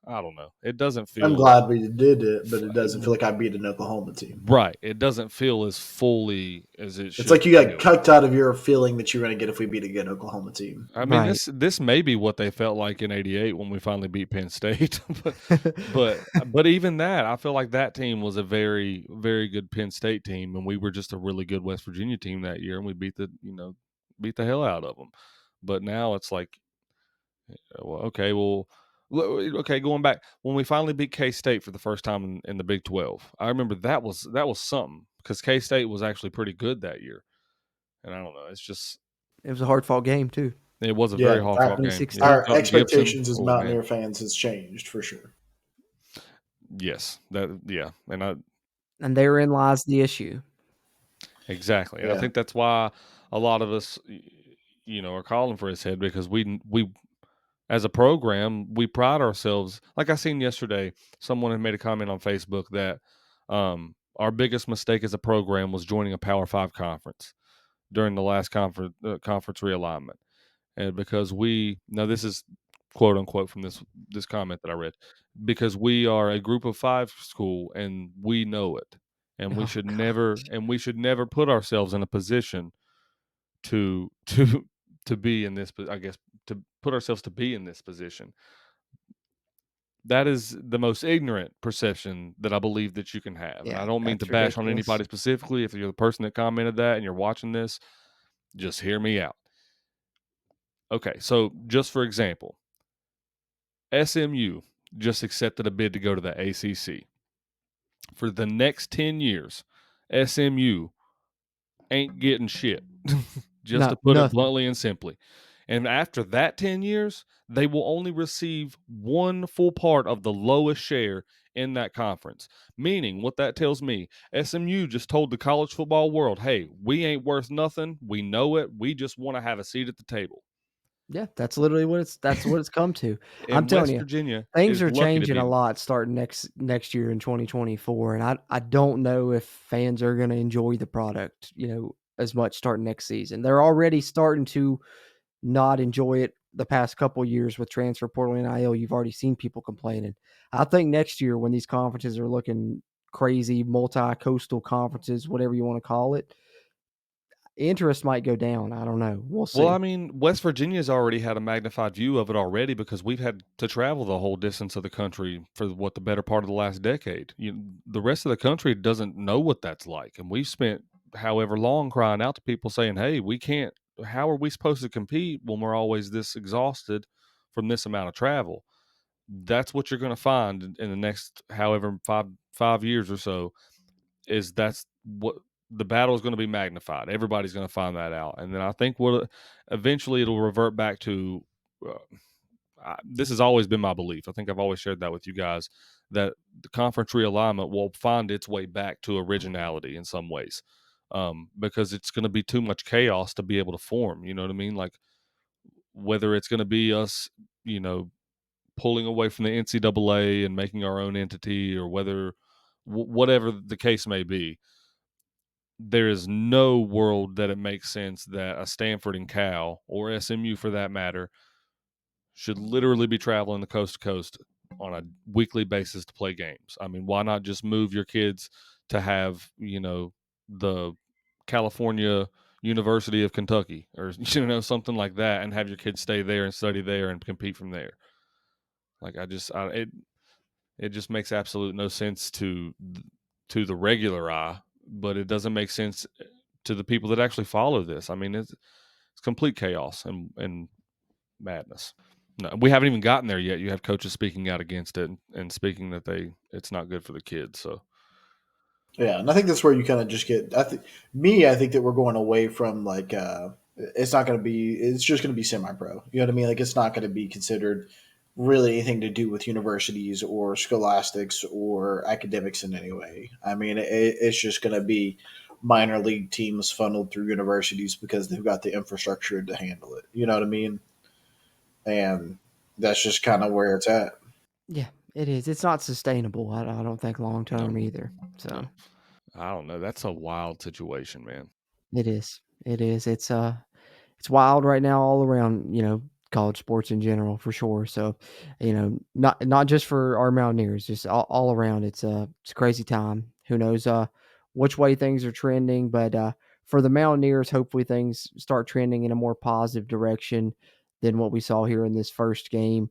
I: I don't know. It doesn't feel.
J: I'm glad we did it, but it doesn't feel like I beat an Oklahoma team.
I: Right. It doesn't feel as fully as it should.
J: It's like you got
I: feel.
J: cucked out of your feeling that you're going to get if we beat a good Oklahoma team.
I: I mean,
H: Right.
I: this may be what they felt like in '88 when we finally beat Penn State, but even that, I feel like that team was a very, very good Penn State team, and we were just a really good West Virginia team that year, and we beat the hell out of them. But now it's like, okay, going back when we finally beat K-State for the first time in the Big 12. I remember that was something because K-State was actually pretty good that year, and I don't know, it's just.
H: It was a hard fought game too.
I: It was a very hard fought game.
H: 26
I: Yeah,
J: Our
I: Gibson,
J: expectations as
I: man.
J: Mountaineer fans has changed for sure.
I: Yes,
H: And therein lies the issue.
I: exactly. And I
J: Yeah.
I: think that's why a lot of us, are calling for his head because we as a program we pride ourselves. Like I seen yesterday, someone had made a comment on Facebook that our biggest mistake as a program was joining a Power 5 conference during the last conference realignment, and because this is quote unquote from this comment that I read, because we are a group of 5 school and we know it, and we
H: Oh,
I: should
H: gosh.
I: never put ourselves in a position to be in this, I guess, put ourselves to be in this position. That is the most ignorant perception that I believe that you can have. And I
H: Yeah,
I: don't mean to
H: that's
I: bash on
H: ridiculous.
I: anybody specifically. If you're the person that commented that and you're watching this, just hear me out. Okay, so just for example, SMU just accepted a bid to go to the ACC. For the next 10 years, SMU ain't getting shit, just to
H: Not
I: put it
H: nothing.
I: bluntly and simply. And after that 10 years, they will only receive one full part of the lowest share in that conference. Meaning, what that tells me, SMU just told the college football world, hey, we ain't worth nothing. We know it. We just want to have a seat at the table.
H: Yeah, that's literally what it's come to. I'm
I: And
H: telling
I: West
H: you,
I: Virginia
H: things
I: is
H: are
I: lucky to
H: changing
I: be
H: a
I: in.
H: lot starting next year in 2024, and I don't know if fans are going to enjoy the product, as much starting next season. They're already starting to not enjoy it the past couple years with transfer portal and NIL. You've already seen people complaining. I think next year when these conferences are looking crazy, multi-coastal conferences, whatever you want to call it, interest might go down. I don't know. We'll
I: Well, I
H: see.
I: mean, West Virginia's already had a magnified view of it already because we've had to travel the whole distance of the country for the better part of the last decade. The rest of the country doesn't know what that's like, and we've spent however long crying out to people saying, "Hey, we can't. How are we supposed to compete when we're always this exhausted from this amount of travel?" That's what you're going to find in the next however five years or so. That's what the battle is going to be magnified. Everybody's going to find that out, and then I think what eventually it'll revert back to. This has always been my belief. I think I've always shared that with you guys that the conference realignment will find its way back to originality in some ways, because it's going to be too much chaos to be able to form. You know what I mean? Like whether it's going to be us, pulling away from the NCAA and making our own entity, or whether whatever the case may be, there is no world that it makes sense that a Stanford and Cal, or SMU for that matter, should literally be traveling the coast to coast on a weekly basis to play games. I mean, why not just move your kids to have, the California University of Kentucky or, something like that, and have your kids stay there and study there and compete from there? Like, it just makes absolute no sense to the regular eye, but it doesn't make sense to the people that actually follow this. I mean, it's complete chaos and madness. No, we haven't even gotten there yet. You have coaches speaking out against it and speaking that it's not good for the kids. So
J: Yeah, and I think that's where you kind of just get. I think that we're going away from like it's not going to be. It's just going to be semi-pro. You know what I mean? Like it's not going to be considered really anything to do with universities or scholastics or academics in any way. I mean, it's just going to be minor league teams funneled through universities because they've got the infrastructure to handle it. You know what I mean? And that's just kind of where it's at.
H: Yeah, it is. It's not sustainable. I don't think long
I: no,
H: term either.
I: no,
H: So
I: I don't know. That's a wild situation, man.
H: it is. It is. It's wild right now all around, college sports in general for sure. So, not just for our Mountaineers, just all around. It's a crazy time. Who knows which way things are trending, but for the Mountaineers, hopefully things start trending in a more positive direction than what we saw here in this first game.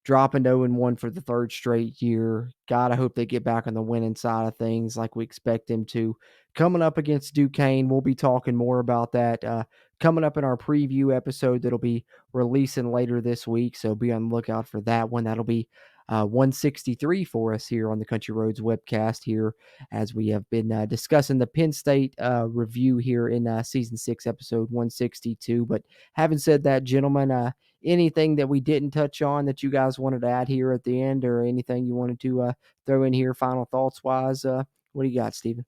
H: Dropping 0-1 for the third straight year. God, I hope they get back on the winning side of things like we expect them to. Coming up against Duquesne, we'll be talking more about that coming up in our preview episode that'll be releasing later this week. So be on the lookout for that one. That'll be 163 for us here on the Country Roads webcast here as we have been discussing the Penn State review here in season 6, episode 162. But having said that, gentlemen, anything that we didn't touch on that you guys wanted to add here at the end, or anything you wanted to throw in here final thoughts wise? What do you got, Stephen?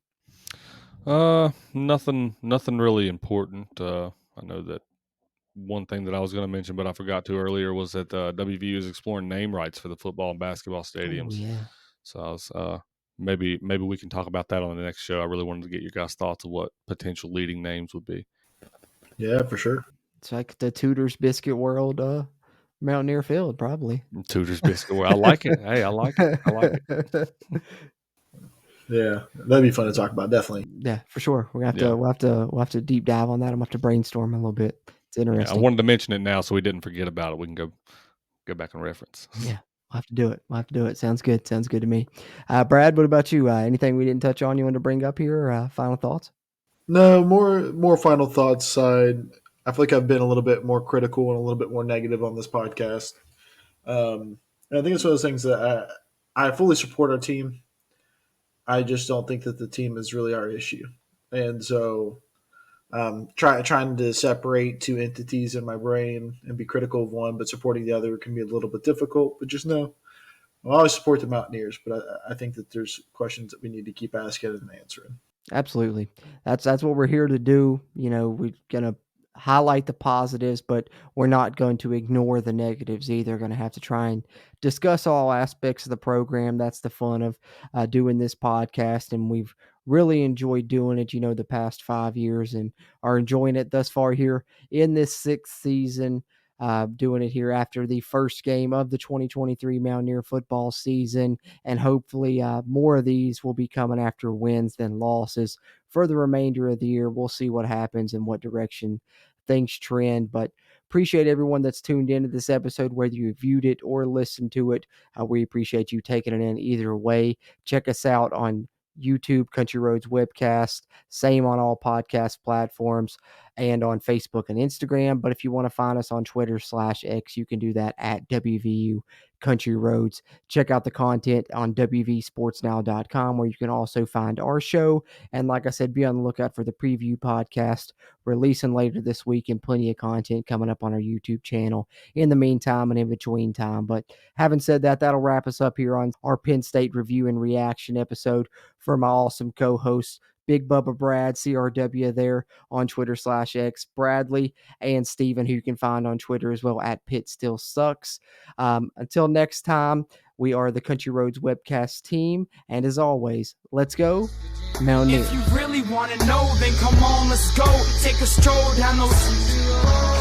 I: Nothing really important. I know that one thing that I was going to mention, but I forgot to earlier, was that WVU is exploring name rights for the football and basketball stadiums.
H: Oh, yeah.
I: So I was maybe we can talk about that on the next show. I really wanted to get your guys' thoughts of what potential leading names would be.
J: Yeah, for sure.
H: It's like the Tudor's Biscuit World Mountaineer Field, probably.
I: Tudor's Biscuit. I like it. Hey, I like it. I like it.
J: Yeah, that'd be fun to talk about. Definitely.
H: Yeah, for sure. We'll have to deep dive on that. I'm gonna have to brainstorm a little bit. It's interesting.
I: I wanted to mention it now so we didn't forget about it. We can go back and reference.
H: Yeah, we'll have to do it. We'll have to do it. Sounds good. Sounds good to me. Brad, what about you? Anything we didn't touch on you want to bring up here? Final thoughts?
J: No, more final thoughts side. I feel like I've been a little bit more critical and a little bit more negative on this podcast. And I think it's one of those things that I fully support our team. I just don't think that the team is really our issue. And so trying to separate two entities in my brain and be critical of one but supporting the other can be a little bit difficult. But just know I'll always support the Mountaineers, but I think that there's questions that we need to keep asking and answering.
H: Absolutely. That's what we're here to do. We're gonna highlight the positives, but we're not going to ignore the negatives either. Going to have to try and discuss all aspects of the program. That's the fun of doing this podcast, and we've really enjoyed doing it. The past 5 years, and are enjoying it thus far here in this 6th season. Doing it here after the first game of the 2023 Mountaineer football season. And hopefully more of these will be coming after wins than losses for the remainder of the year. We'll see what happens and what direction things trend. But appreciate everyone that's tuned into this episode, whether you viewed it or listened to it. We appreciate you taking it in either way. Check us out on YouTube, Country Roads Webcast, same on all podcast platforms, and on Facebook and Instagram. But if you want to find us on Twitter/X, you can do that at WVU Country Roads. Check out the content on WVSportsNow.com, where you can also find our show. And like I said, be on the lookout for the preview podcast releasing later this week, and plenty of content coming up on our YouTube channel in the meantime and in between time. But having said that, that'll wrap us up here on our Penn State review and reaction episode. For my awesome co-hosts, Big Bubba Brad, CRW there on Twitter/X, Bradley, and Steven, who you can find on Twitter as well at Pitt Still Sucks. Until next time, we are the Country Roads Webcast team, and as always, let's go Mountaineers.
E: If you really want to know, then come on, let's go. Take a stroll down those